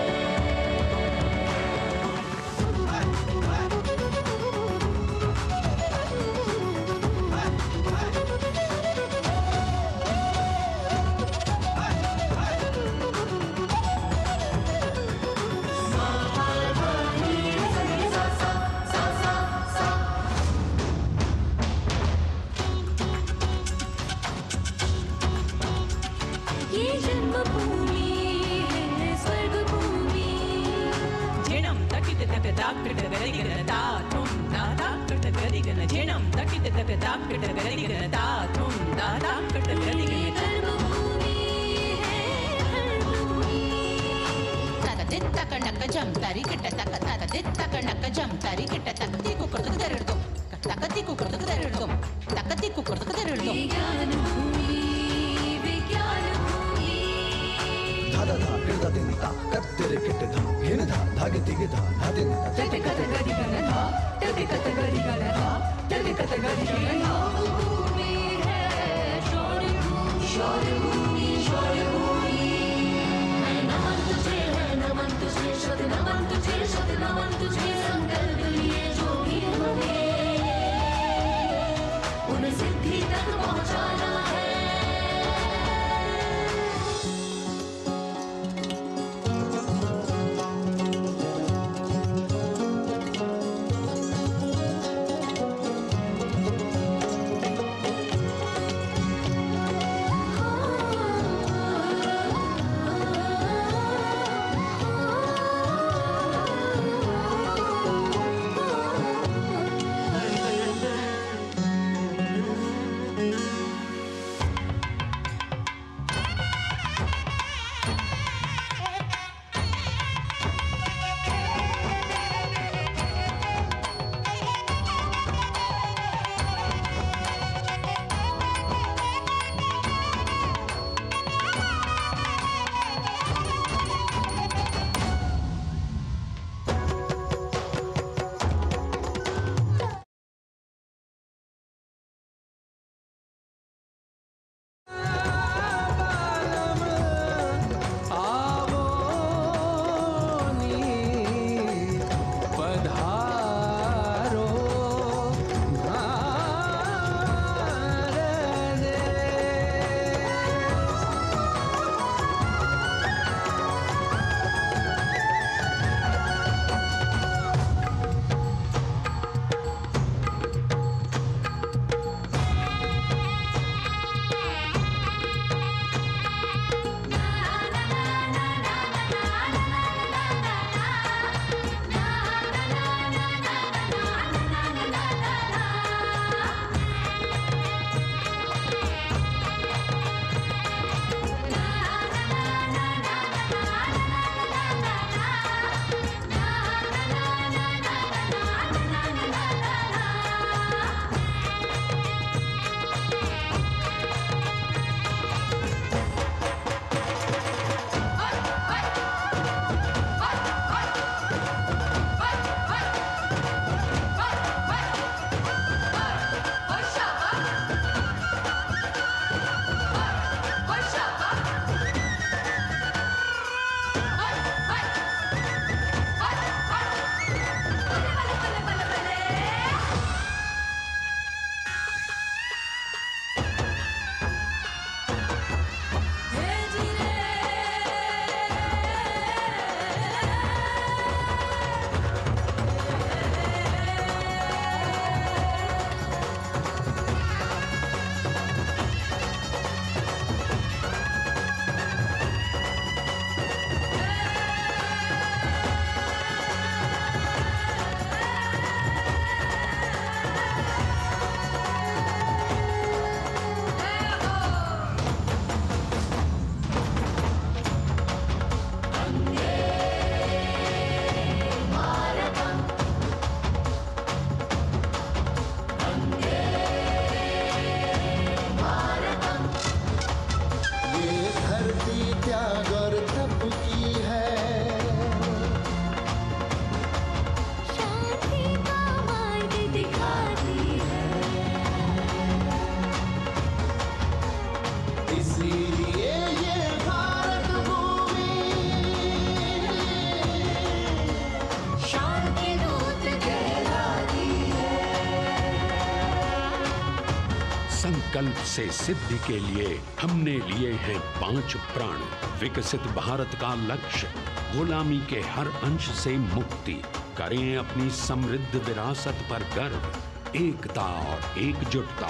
संकल्प से सिद्धि के लिए हमने लिए हैं 5 प्राण। विकसित भारत का लक्ष्य, गुलामी के हर अंश से मुक्ति। करें अपनी समृद्ध विरासत पर गर्व। एकता और एकजुटता,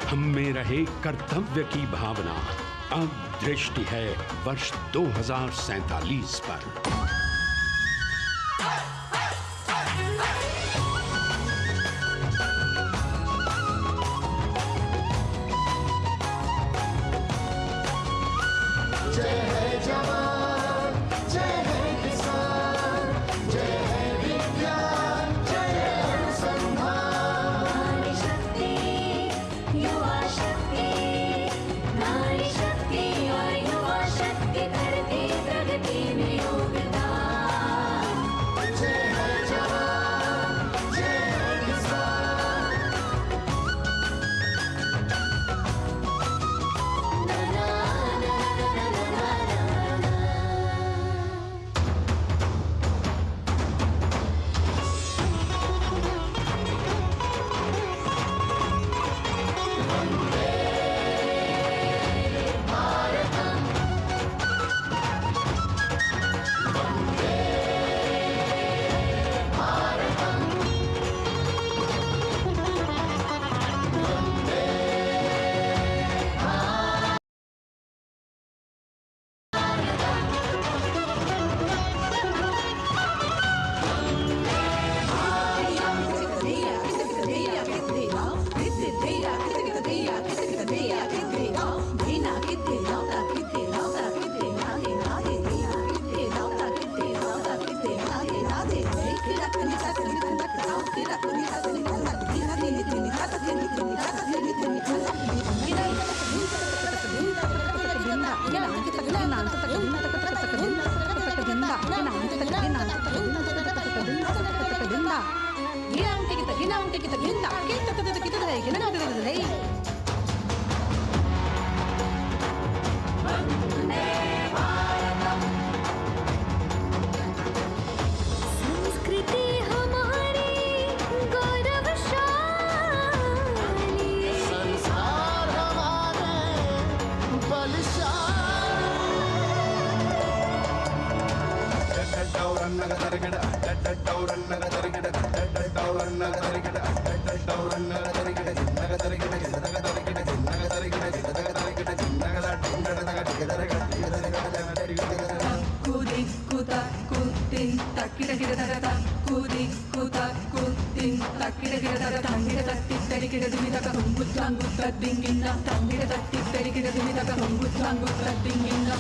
हम में रहे कर्तव्य की भावना। अब दृष्टि है वर्ष 2047 पर।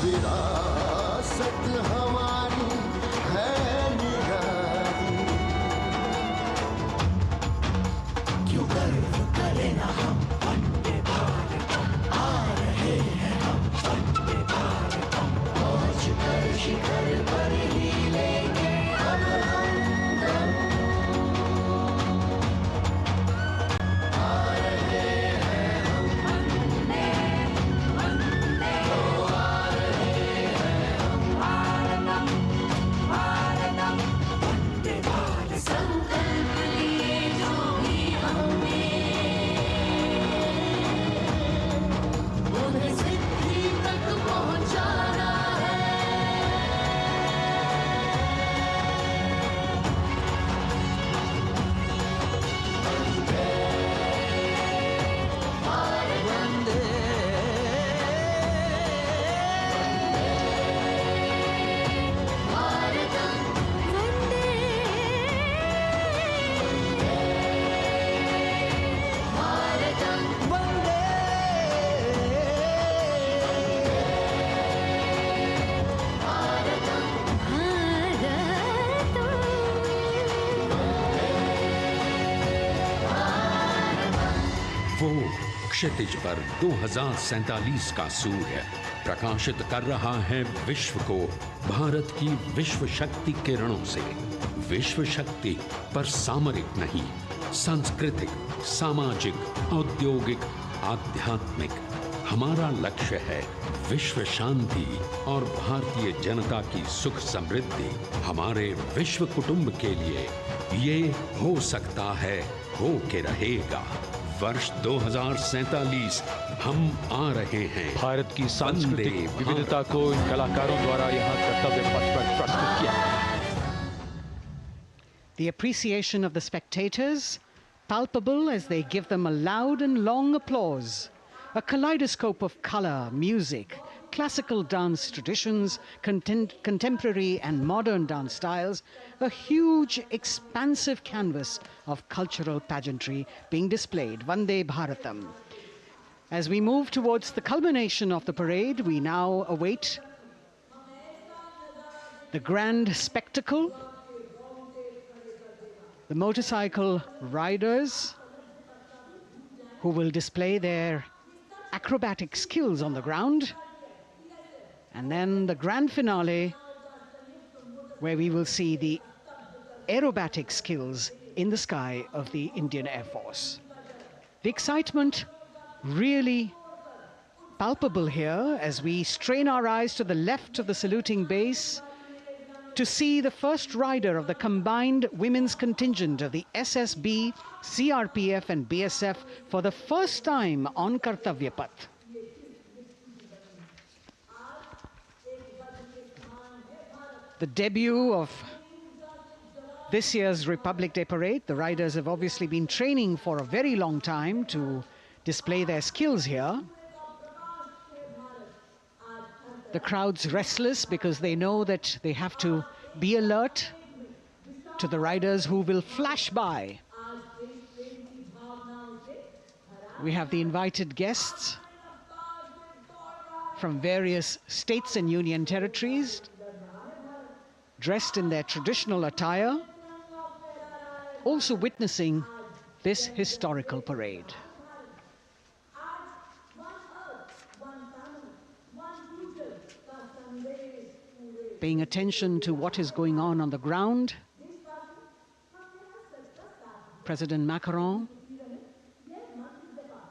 विरासत हमारी है निराली, क्यों गर्व करें ना हम वंदे भारतम, आ रहे हैं हम वंदे भारतम, पहुंच कर शिखर पर ही लेंगे अब हम दम। आ रहे हैं हम वंदे वंदे, आ रहे हैं हम भारतम भारतम वंदे भारतम। संकल्प लिए जो भी हमने, उन्हें सिद्धि तक पहुंचाना है। वंदे भारत वंदे भारतम वंदे भारतम वंदे भारतम वो क्षितिज पर 2047 का सूर्य प्रकाशित कर रहा है विश्व को भारत की विश्व शक्ति किरणों से। विश्व शक्ति पर सामरिक नहीं, सांस्कृतिक, सामाजिक, औद्योगिक, आध्यात्मिक। हमारा लक्ष्य है विश्व शांति और भारतीय जनता की सुख समृद्धि। हमारे विश्व कुटुंब के लिए ये हो सकता है, हो के रहेगा। वर्ष 2047 हम आ रहे हैं। भारत की सांस्कृतिक विविधता को इन कलाकारों द्वारा यहाँ कर्तव्य पथ पर प्रस्तुत किया गया। The appreciation of the spectators palpable as they give them a loud and long applause. A kaleidoscope of color, music, classical dance traditions, contemporary and modern dance styles, a huge expansive canvas of cultural pageantry being displayed, Vande Bharatam. As we move towards the culmination of the parade, we now await the grand spectacle. The motorcycle riders who will display their acrobatic skills on the ground. And then the grand finale, where we will see the aerobatic skills in the sky of the Indian Air Force. The excitement really palpable here as we strain our eyes to the left of the saluting base to see the first rider of the combined women's contingent of the SSB, CRPF and BSF for the first time on Kartavya Path. The debut of this year's Republic Day Parade. The riders have obviously been training for a very long time to display their skills here. The crowd's restless because they know that they have to be alert to the riders who will flash by. We have the invited guests from various states and union territories, dressed in their traditional attire, also witnessing this historical parade. Paying attention to what is going on the ground, President Macron,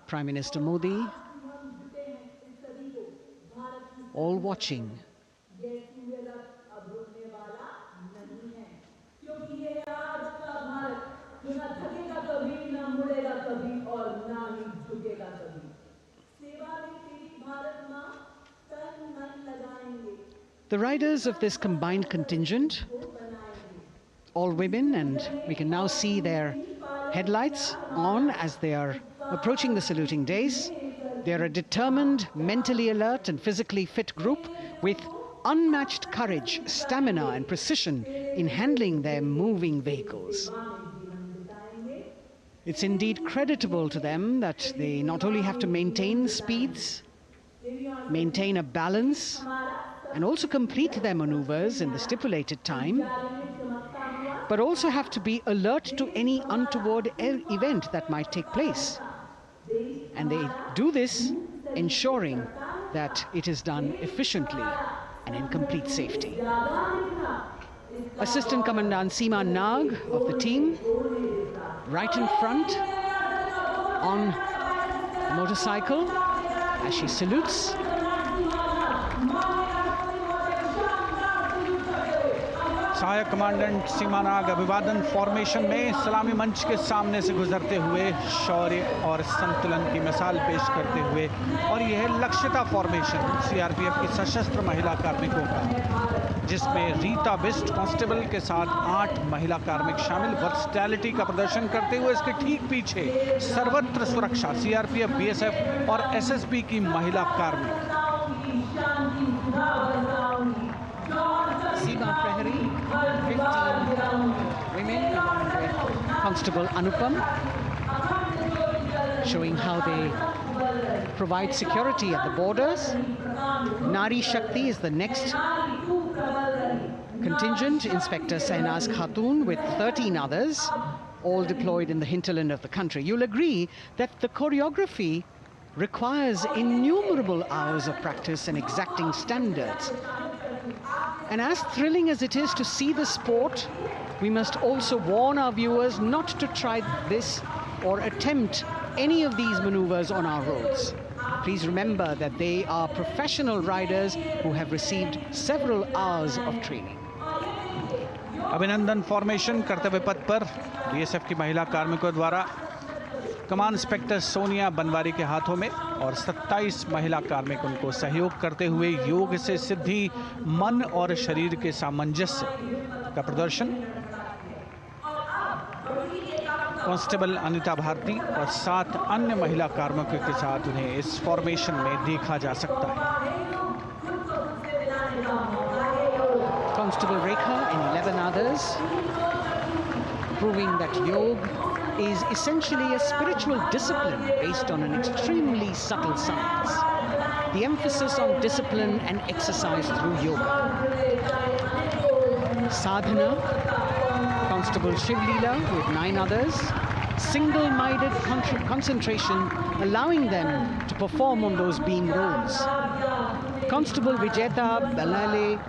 Prime Minister Modi, all watching. The riders of this combined contingent, all women, and we can now see their headlights on as they are approaching the saluting days. They are a determined, mentally alert and physically fit group with unmatched courage, stamina and precision in handling their moving vehicles. It's indeed creditable to them that they not only have to maintain speeds, maintain a balance, and also complete their maneuvers in the stipulated time, but also have to be alert to any untoward event that might take place. And they do this ensuring that it is done efficiently and in complete safety. Assistant Commandant Seema Nag of the team, right in front on a motorcycle as she salutes. सहायक commandant सीमा नाग अभिवादन formation में सलामी मंच के सामने से गुजरते हुए शौर्य और संतुलन की मिसाल पेश करते हुए, और यह लक्ष्यता फॉर्मेशन सीआरपीएफ की सशस्त्र महिला कार्मिकों का, जिसमें रीता बिस्ट कांस्टेबल के साथ 8 महिला कार्मिक शामिल, वर्सटैलिटी का प्रदर्शन करते हुए इसके ठीक पीछे सर्वत्र सुरक्षा सीआरपीएफ, बीएसएफ और एसएसबी की महिला कार्मिक। Seema Prahari, 15 women along with Constable Anupam, showing how they provide security at the borders. Nari Shakti is the next contingent, Inspector Sainaz Khatun with 13 others, all deployed in the hinterland of the country. You'll agree that the choreography requires innumerable hours of practice and exacting standards. And as thrilling as it is to see the sport, we must also warn our viewers not to try this or attempt any of these maneuvers on our roads. Please remember that they are professional riders who have received several hours of training. अभिनंदन formation कर्तव्य पथ पर BSF की महिला कार्मिकों द्वारा कमान inspector Sonia Banwari के हाथों में और 27 महिला कार्मिक उनको सहयोग करते हुए योग से सिद्धि, मन और शरीर के सामंजस्य का प्रदर्शन। कांस्टेबल अनिता भारती और 7 अन्य महिला कार्मिकों के साथ उन्हें इस फॉर्मेशन में देखा जा सकता है। Constable Rekha and 11 others, proving that yoga is essentially a spiritual discipline based on an extremely subtle science. The emphasis on discipline and exercise through yoga. Sadhana, Constable Shivlila with 9 others, single-minded concentration, allowing them to perform on those beam roles. Constable Vijeta Balale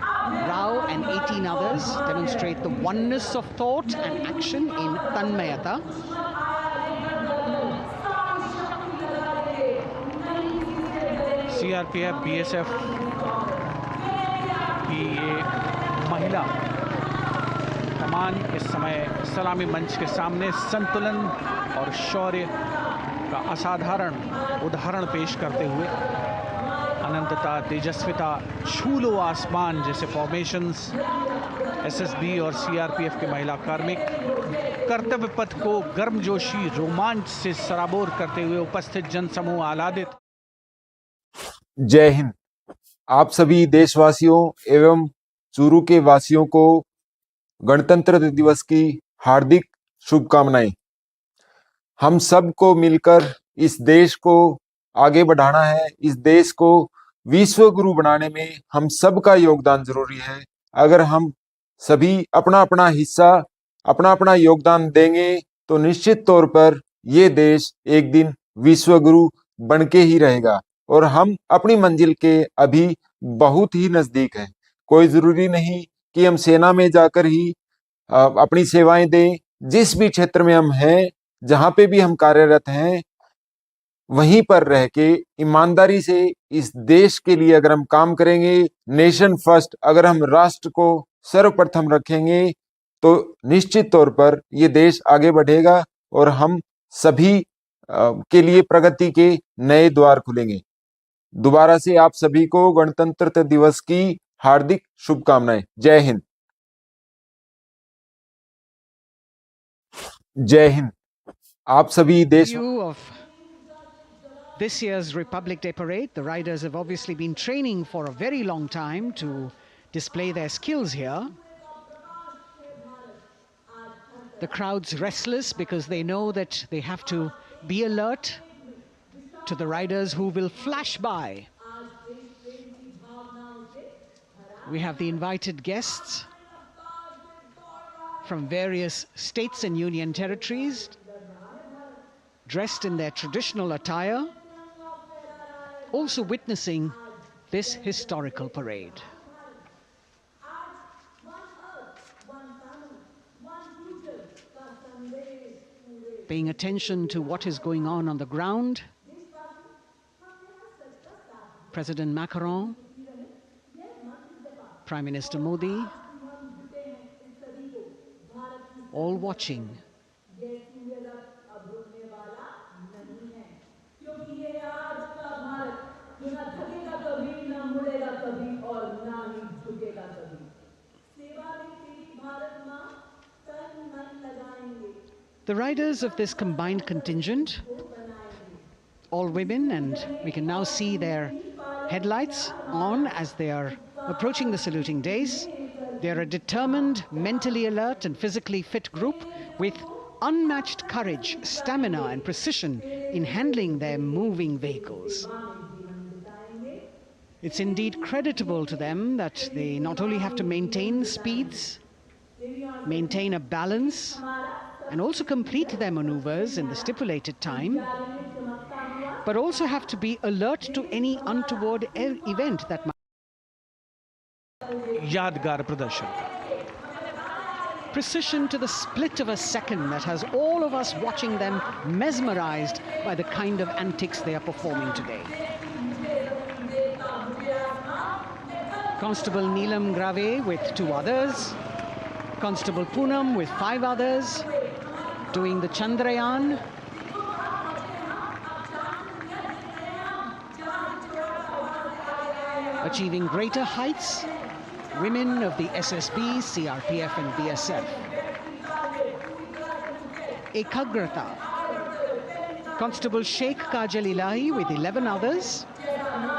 Rao and 18 others demonstrate the oneness of thought and action in Tanmayata. CRPF, BSF की ये महिला कमान इस समय सलामी मंच के सामने संतुलन और शौर्य का असाधारण उदाहरण पेश करते हुए अनंतता, तेजस्विता, छू लो आसमान जैसे फॉर्मेशंस एसएसबी और सीआरपीएफ के महिला कार्मिक कर्तव्य पथ को गर्मजोशी रोमांच से सराबोर करते हुए उपस्थित जनसमूह आह्लादित। जय हिंद। आप सभी देशवासियों एवं चूरू के वासियों को गणतंत्र दिवस की हार्दिक शुभकामनाएं। हम सब को मिलकर इस देश को आगे बढ़ाना है। इस देश को विश्व गुरु बनाने में हम सबका योगदान जरूरी है। अगर हम सभी अपना अपना हिस्सा, अपना अपना योगदान देंगे तो निश्चित तौर पर ये देश एक दिन विश्व गुरु बन के ही रहेगा और हम अपनी मंजिल के अभी बहुत ही नजदीक हैं। कोई जरूरी नहीं कि हम सेना में जाकर ही अपनी सेवाएं दें। जिस भी क्षेत्र में हम हैं, जहां पे भी हम कार्यरत हैं, वहीं पर रह के ईमानदारी से इस देश के लिए अगर हम काम करेंगे, नेशन फर्स्ट, अगर हम राष्ट्र को सर्वप्रथम रखेंगे तो निश्चित तौर पर ये देश आगे बढ़ेगा और हम सभी के लिए प्रगति के नए द्वार खुलेंगे। दोबारा से आप सभी को गणतंत्र दिवस की हार्दिक शुभकामनाएं। जय हिंद। जय हिंद। आप सभी देश This year's Republic Day parade, the riders have obviously been training for a very long time to display their skills here. The crowd's restless because they know that they have to be alert to the riders who will flash by. We have the invited guests from various states and union territories, dressed in their traditional attire, also witnessing this historical parade. Paying attention to what is going on the ground, President Macron, Prime Minister Modi, all watching. The riders of this combined contingent, all women, and we can now see their headlights on as they are approaching the saluting days. They are a determined, mentally alert and physically fit group with unmatched courage, stamina and precision in handling their moving vehicles. It's indeed creditable to them that they not only have to maintain speeds, maintain a balance, and also complete their maneuvers in the stipulated time, but also have to be alert to any untoward event that might. यादगार प्रदर्शन। Precision to the split of a second that has all of us watching them mesmerized by the kind of antics they are performing today. Constable Neelam Grave with 2 others, Constable Poonam with 5 others, doing the Chandrayaan, achieving greater heights, women of the SSB, CRPF and BSF. Ekagrata. Constable Sheikh Kajal Ilahi with 11 others,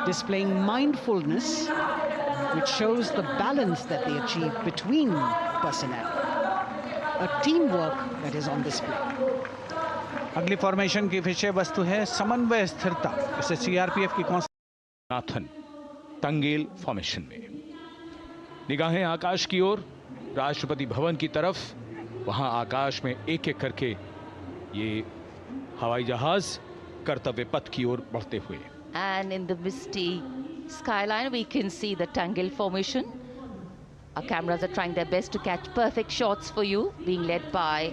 displaying mindfulness, which shows the balance that they achieve between personnel. A teamwork that is on display. अगली formation की विषय वस्तु है समन्वय स्थिरता। इसे CRPF की Nathan तंगेल formation में निगाहें आकाश की ओर, राष्ट्रपति भवन की तरफ। वहां आकाश में एक एक करके ये हवाई जहाज कर्तव्य पथ की ओर बढ़ते हुए। And in the misty skyline we can see the Tangle formation. Our cameras are trying their best to catch perfect shots for you, being led by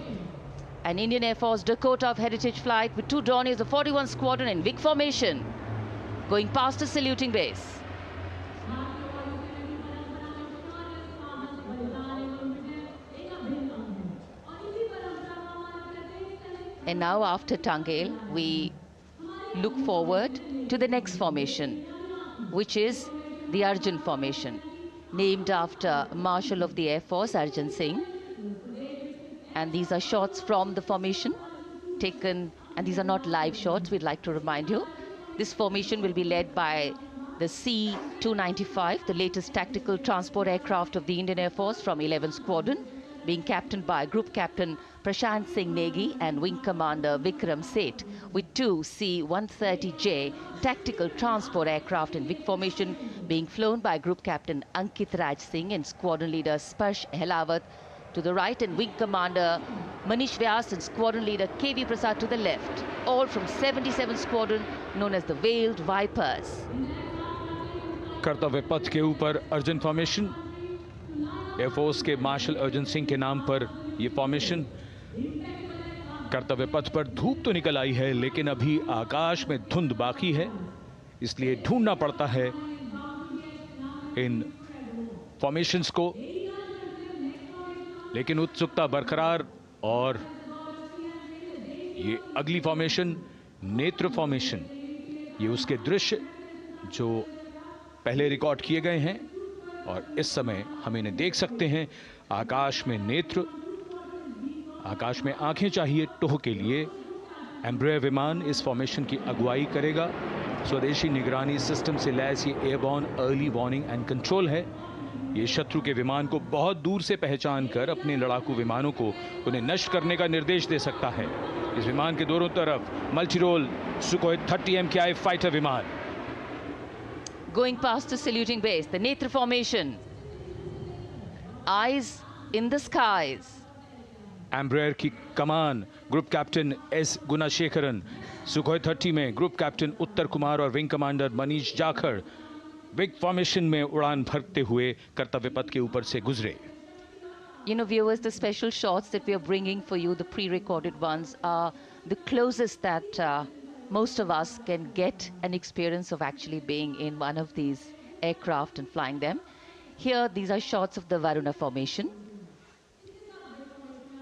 an Indian Air Force Dakota of Heritage Flight with 2 Dorniers of 41 Squadron in Vic formation, going past the saluting base. And now after Tangail, we look forward to the next formation, which is the Arjun formation, named after Marshal of the Air Force, Arjun Singh. And these are shots from the formation taken, and these are not live shots, we'd like to remind you. This formation will be led by the C-295, the latest tactical transport aircraft of the Indian Air Force from 11th Squadron, being captained by Group Captain Prashant Singh Negi and Wing Commander Vikram Seth, with 2 C-130J tactical transport aircraft in Vic formation being flown by Group Captain Ankit Raj Singh and Squadron Leader Sparsh Helawat to the right, and Wing Commander Manish Vyas and Squadron Leader KV Prasad to the left, all from 77th Squadron, known as the Veiled Vipers. कर्तव्य पथ के ऊपर Arjun formation, air force के martial Arjun Singh के नाम पर यह formation. कर्तव्य पथ पर धूप तो निकल आई है, लेकिन अभी आकाश में धुंध बाकी है, इसलिए ढूंढना पड़ता है इन फॉर्मेशंस को। लेकिन उत्सुकता बरकरार, और ये अगली फॉर्मेशन नेत्र फॉर्मेशन, ये उसके दृश्य जो पहले रिकॉर्ड किए गए हैं और इस समय हम इन्हें देख सकते हैं। आकाश में नेत्र, आकाश में आंखें चाहिए टोह के लिए। एम्ब्रेयर विमान इस फॉर्मेशन की अगुवाई करेगा। स्वदेशी निगरानी सिस्टम से लैस ये airborne early warning and control है। ये शत्रु के विमान को बहुत दूर से पहचान कर अपने लड़ाकू विमानों को उन्हें नष्ट करने का निर्देश दे सकता है। इस विमान के दोनों तरफ multi role Sukhoi 30 MKI fighter विमान। Going past the saluting base, the Netra formation, eyes in the skies. Embraer की कमान group captain S Gunasekaran, Sukhoi 30 में ग्रुप कैप्टन उत्तर कुमार और wing commander Manish Jakhar vic formation में उड़ान भरते हुए कर्तव्य पथ के ऊपर से गुजरे। You know, viewers, the special shots that we are bringing for you, the pre-recorded ones, are the closest that most of us can get an experience of actually being in one of these aircraft and flying them. Here, these are shots of the Varuna formation.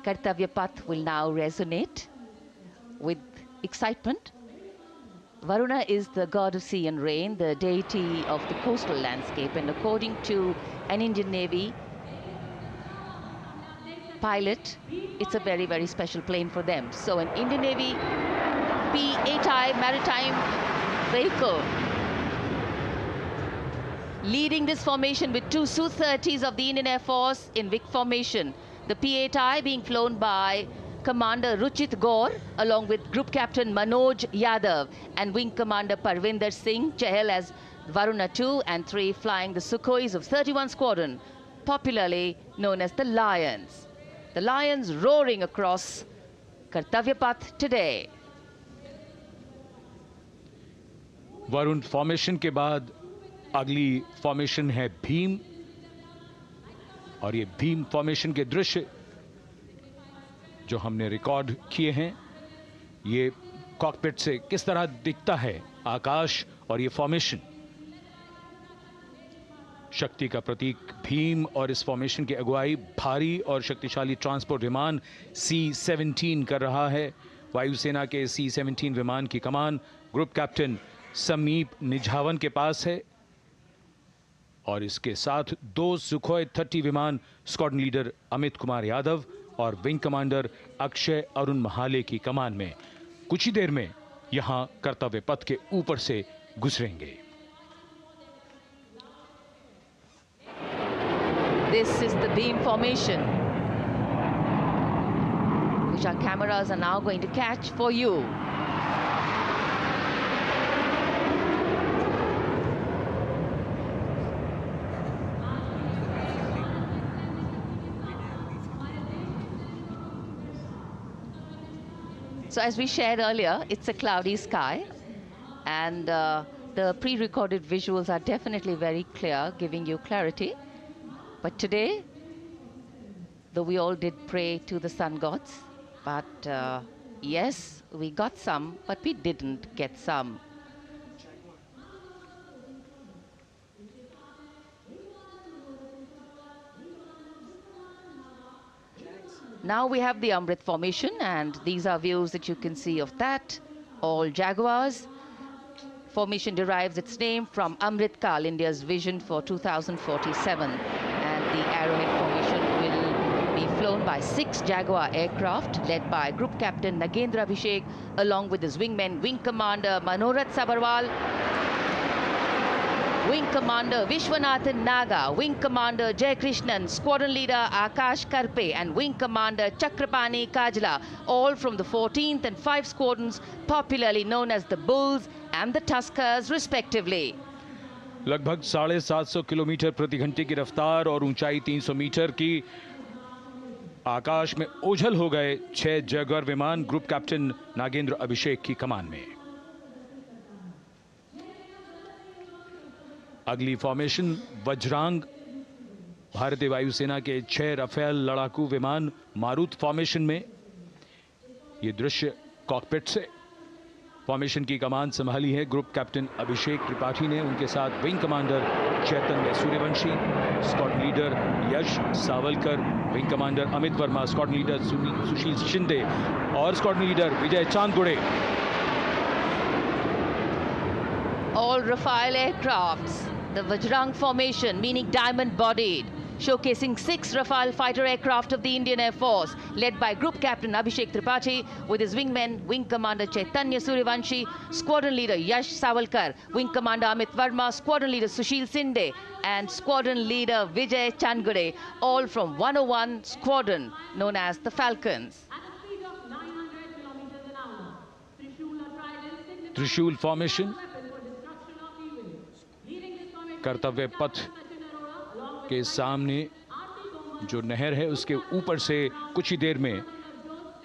Kartavya Path will now resonate with excitement. Varuna is the god of sea and rain, the deity of the coastal landscape, and according to an Indian Navy pilot, it's a very, very special plane for them. So an Indian Navy P-8I maritime vehicle leading this formation with 2 Su-30s of the Indian Air Force in Vic formation. The P-8I being flown by Commander Ruchit Gaur along with Group Captain Manoj Yadav and Wing Commander Parvinder Singh Chahal as Varuna 2 and 3 flying the Sukhois of 31 Squadron, popularly known as the Lions. The Lions roaring across Kartavya Path today. Varun formation के बाद अगली formation है भीम, और ये Bhim formation के दृश्य जो हमने रिकॉर्ड किए हैं, ये कॉकपिट से किस तरह दिखता है आकाश और ये फॉर्मेशन। शक्ति का प्रतीक भीम, और इस फॉर्मेशन की अगुवाई भारी और शक्तिशाली ट्रांसपोर्ट विमान C-17 कर रहा है। वायुसेना के C-17 विमान की कमान ग्रुप कैप्टन समीप निझावन के पास है। और इसके साथ 2 सुखोई 30 विमान स्क्वाड्रन लीडर अमित कुमार यादव और विंग कमांडर अक्षय अरुण महाले की कमान में कुछ ही देर में यहां कर्तव्य पथ के ऊपर से गुजरेंगे। This is the beam formation, which our cameras are now going to catch for you. So as we shared earlier, it's a cloudy sky, and the pre-recorded visuals are definitely very clear, giving you clarity. But today, though we all did pray to the sun gods, but yes, we got some, but we didn't get some. Now we have the Amrit formation, and these are views that you can see of that. All Jaguars. Formation derives its name from Amrit Kal, India's vision for 2047. And the Arrowhead formation will be flown by 6 Jaguar aircraft, led by Group Captain Nagendra Abhishek, along with his wingmen, Wing Commander Manorat Sabarwal, Wing Commander Vishwanathan Naga, Wing Commander Jay Krishnan, Squadron Leader Akash Karpe, and Wing Commander Chakrapani Kajla, all from the 14th and 5 squadrons, popularly known as the Bulls and the Tuskers, respectively. लगभग 750 kilometre प्रति घंटे की रफ्तार और ऊंचाई 300 metre की आकाश में ओझल हो गए 6 जैगुआर विमान ग्रुप कैप्टन नागेंद्र अभिषेक की कमान में। अगली फॉर्मेशन वज्रांग, भारतीय वायुसेना के 6 राफेल लड़ाकू विमान मारुत फॉर्मेशन में। ये दृश्य कॉकपिट से। फॉर्मेशन की कमान संभाली है ग्रुप कैप्टन अभिषेक त्रिपाठी ने, उनके साथ wing commander Chaitanya Suryavanshi, squadron leader Yash Savalkar, wing commander Amit Verma, squadron leader Sushil Shinde और squadron leader Vijay Chandgude. All Rafale aircrafts, the Vajrang formation, meaning diamond-bodied, showcasing 6 Rafale fighter aircraft of the Indian Air Force, led by Group Captain Abhishek Tripathi, with his wingmen, Wing Commander Chaitanya Suryavanshi, Squadron Leader Yash Savalkar, Wing Commander Amit Verma, Squadron Leader Sushil Sinde, and Squadron Leader Vijay Chandgure, all from 101 Squadron, known as the Falcons. त्रिशूल formation, कर्तव्य पथ के सामने जो नहर है उसके ऊपर से कुछ ही देर में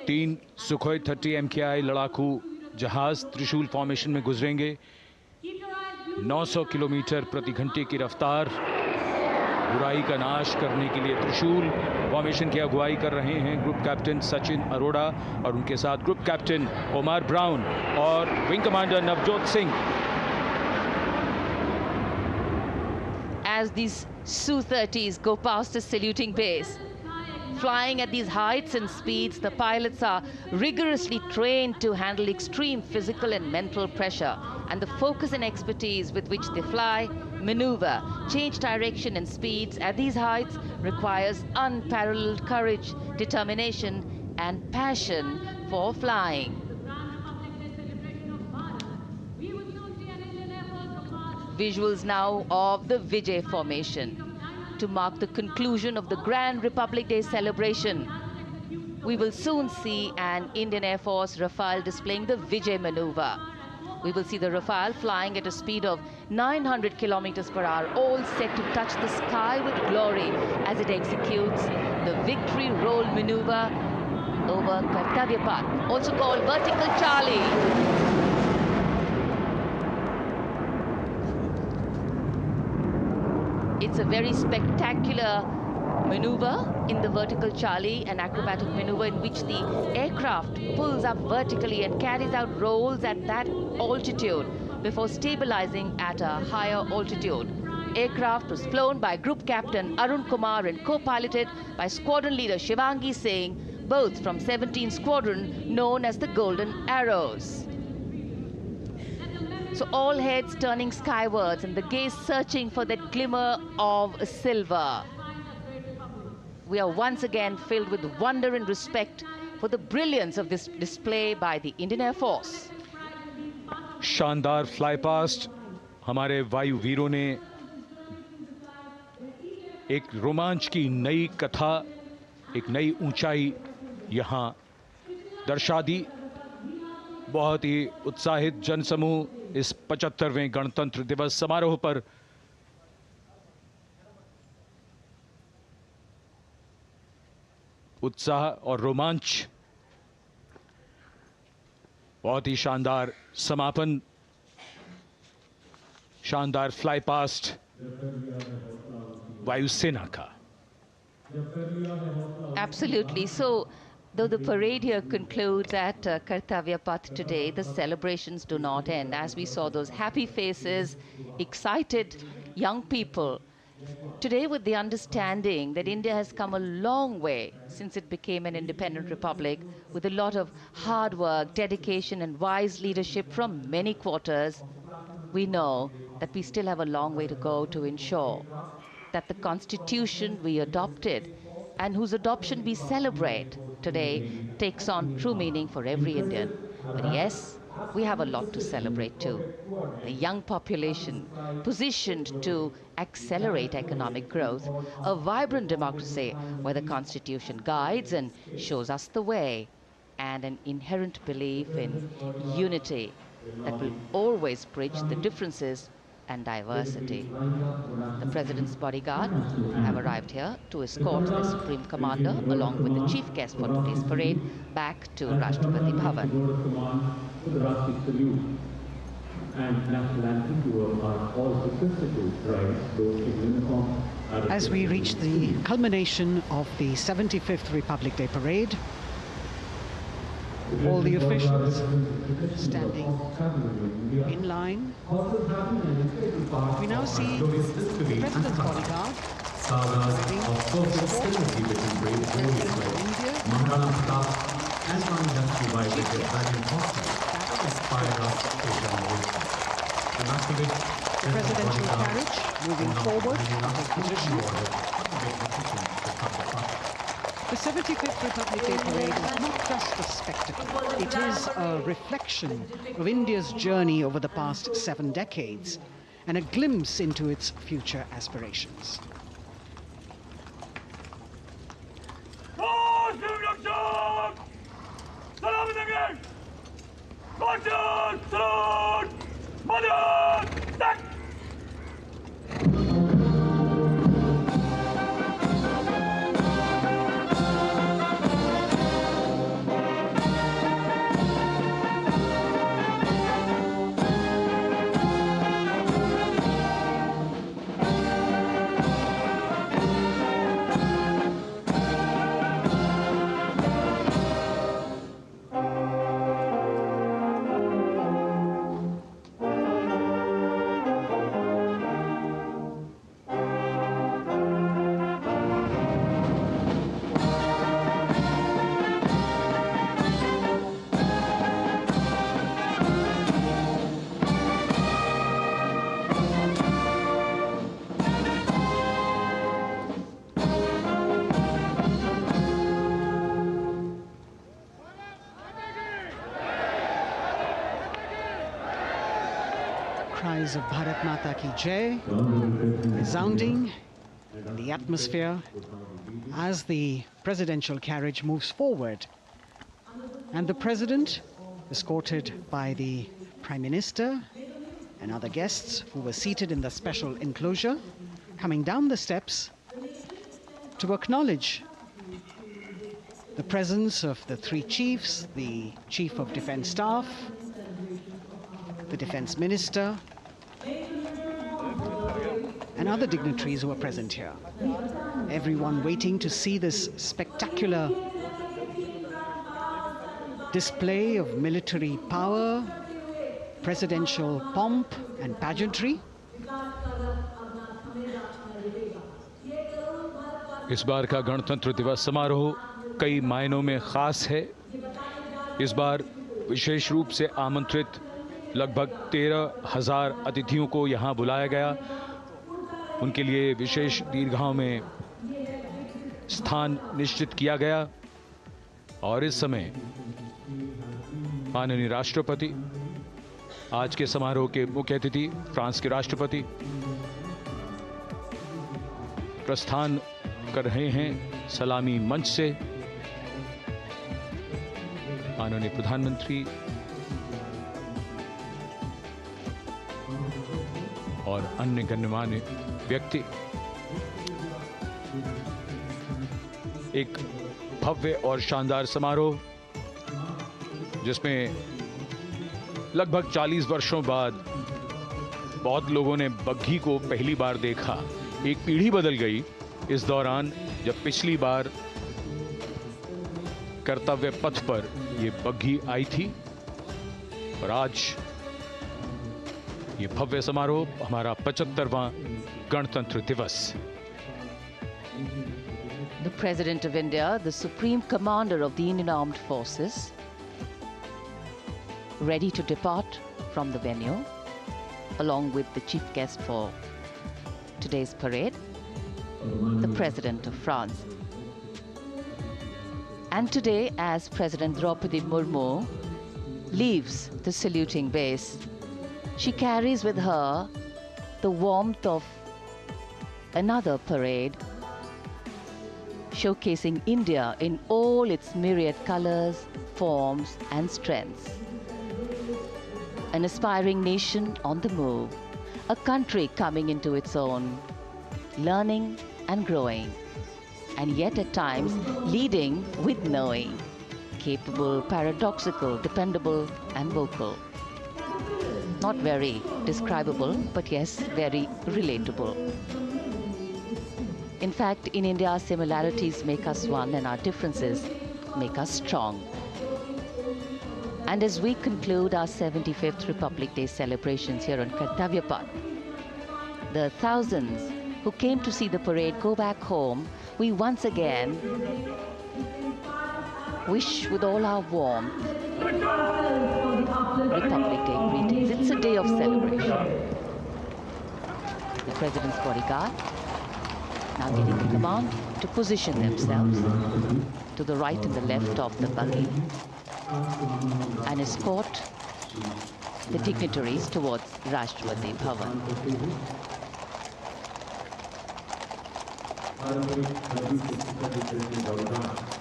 3 सुखोई 30 MKI लड़ाकू जहाज त्रिशूल फॉर्मेशन में गुजरेंगे। 900 किलोमीटर प्रति घंटे की रफ्तार, बुराई का नाश करने के लिए त्रिशूल फॉर्मेशन की अगुवाई कर रहे हैं ग्रुप कैप्टन सचिन अरोड़ा और उनके साथ ग्रुप कैप्टन ओमार ब्राउन और wing commander Navjot Singh. As these Su-30s go past the saluting base, flying at these heights and speeds, the pilots are rigorously trained to handle extreme physical and mental pressure, and the focus and expertise with which they fly, maneuver, change direction and speeds at these heights requires unparalleled courage, determination and passion for flying. Visuals now of the Vijay formation to mark the conclusion of the Grand Republic Day celebration. We will soon see an Indian Air Force Rafale displaying the Vijay maneuver. We will see the Rafale flying at a speed of 900 kilometers per hour, all set to touch the sky with glory as it executes the victory roll maneuver over Kartavya Path, also called Vertical Charlie. It's a very spectacular maneuver in the Vertical Charlie, an acrobatic maneuver in which the aircraft pulls up vertically and carries out rolls at that altitude before stabilizing at a higher altitude. Aircraft was flown by Group Captain Arun Kumar and co-piloted by Squadron Leader Shivangi Singh, both from 17 Squadron known as the Golden Arrows. So all heads turning skywards and the gaze searching for that glimmer of silver. We are once again filled with wonder and respect for the brilliance of this display by the Indian Air Force. शानदार fly past हमारे वायु वीरों ने एक रोमांच की नई कथा, एक नई ऊंचाई यहां दर्शा दी। बहुत ही उत्साहित जनसमूह इस 75वें गणतंत्र दिवस समारोह पर उत्साह और रोमांच, बहुत ही शानदार समापन, शानदार फ्लाई पास्ट वायुसेना का। Absolutely. So, though the parade here concludes at Kartavya Path today, the celebrations do not end. As we saw those happy faces, excited young people, today with the understanding that India has come a long way since it became an independent republic, with a lot of hard work, dedication and wise leadership from many quarters, we know that we still have a long way to go to ensure that the constitution we adopted and whose adoption we celebrate today takes on true meaning for every Indian. But yes, we have a lot to celebrate too. The young population positioned to accelerate economic growth, a vibrant democracy where the constitution guides and shows us the way, and an inherent belief in unity that will always bridge the differences and diversity. The President's bodyguard have arrived here to escort the Supreme Commander along with the chief guest for today's parade back to Rashtrapati Bhavan. As we reach the culmination of the 75th Republic Day parade, all the officials standing in line. We now see the President's bodyguard riding the presidential carriage moving forward to position. The 75th Republic Day parade is not just a spectacle. It is a reflection of India's journey over the past 7 decades and a glimpse into its future aspirations. Cries of Bharat Mata Ki Jai resounding in the atmosphere as the presidential carriage moves forward. And the President, escorted by the Prime Minister and other guests who were seated in the special enclosure, coming down the steps to acknowledge the presence of the 3 chiefs, the Chief of Defence Staff, the Defence Minister, and other dignitaries who are present here. Everyone waiting to see this spectacular display of military power, presidential pomp and pageantry. इस बार का गणतंत्र दिवस समारोह कई मायनों में खास है। इस बार विशेष रूप से आमंत्रित लगभग 13,000 अतिथियों को यहां बुलाया गया। उनके लिए विशेष दीर्घाओं में स्थान निश्चित किया गया और इस समय माननीय राष्ट्रपति, आज के समारोह के मुख्य अतिथि फ्रांस के राष्ट्रपति, प्रस्थान कर रहे हैं सलामी मंच से। माननीय प्रधानमंत्री और अन्य गण्यमान्य व्यक्ति एक भव्य और शानदार समारोह जिसमें लगभग 40 वर्षों बाद बहुत लोगों ने बग्घी को पहली बार देखा। एक पीढ़ी बदल गई इस दौरान, जब पिछली बार कर्तव्य पथ पर ये बग्घी आई थी और आज ये भव्य समारोह हमारा 75वां गणतंत्र दिवस। The President of India, the Supreme Commander of the Indian Armed Forces, ready to depart from the venue, along with the chief guest for today's parade, the President of France. And today, as President Draupadi Murmu leaves the saluting base, she carries with her the warmth of another parade, showcasing India in all its myriad colors, forms, and strengths. An aspiring nation on the move, a country coming into its own, learning and growing, and yet at times leading with knowing, capable, paradoxical, dependable, and vocal. Not very describable, but yes, very relatable. In fact, in India, similarities make us one and our differences make us strong. And as we conclude our 75th Republic Day celebrations here on Kartavya Path, the thousands who came to see the parade go back home, we once again wish with all our warmth Republic Day greetings. It's a day of celebration. The President's bodyguard now getting the command to position themselves to the right and the left of the buggy and escort the dignitaries towards Rashtrapati Bhavan.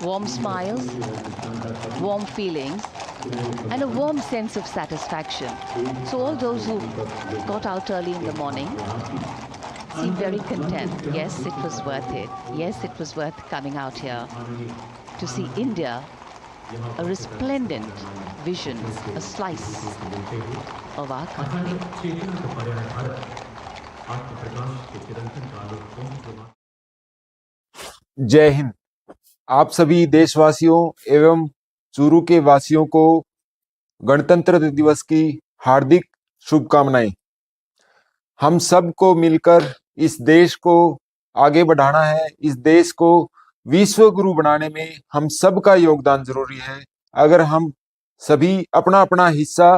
Warm smiles, warm feelings, and a warm sense of satisfaction. So all those who got out early in the morning seem very content. Yes, it was worth it. Yes, it was worth coming out here to see India, a resplendent vision, a slice of our country. जय हिंद। आप सभी देशवासियों एवं चूरू के वासियों को गणतंत्र दिवस की हार्दिक शुभकामनाएं। हम सबको मिलकर इस देश को आगे बढ़ाना है। इस देश को विश्व गुरु बनाने में हम सबका योगदान जरूरी है। अगर हम सभी अपना अपना हिस्सा,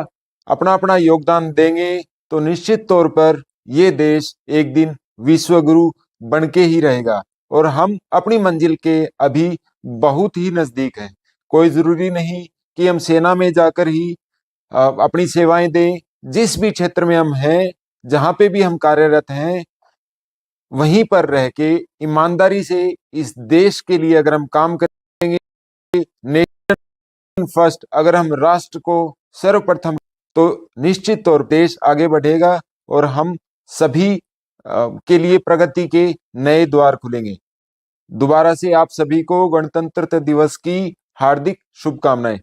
अपना अपना योगदान देंगे तो निश्चित तौर पर ये देश एक दिन विश्व गुरु बन के ही रहेगा और हम अपनी मंजिल के अभी बहुत ही नजदीक हैं। कोई जरूरी नहीं कि हम सेना में जाकर ही अपनी सेवाएं दें। जिस भी क्षेत्र में हम हैं, जहां पे भी हम कार्यरत हैं, वहीं पर रह के ईमानदारी से इस देश के लिए अगर हम काम करेंगे, नेशन फर्स्ट, अगर हम राष्ट्र को सर्वप्रथम, तो निश्चित तौर पर देश आगे बढ़ेगा और हम सभी के लिए प्रगति के नए द्वार खुलेंगे। दोबारा से आप सभी को गणतंत्र दिवस की हार्दिक शुभकामनाएं।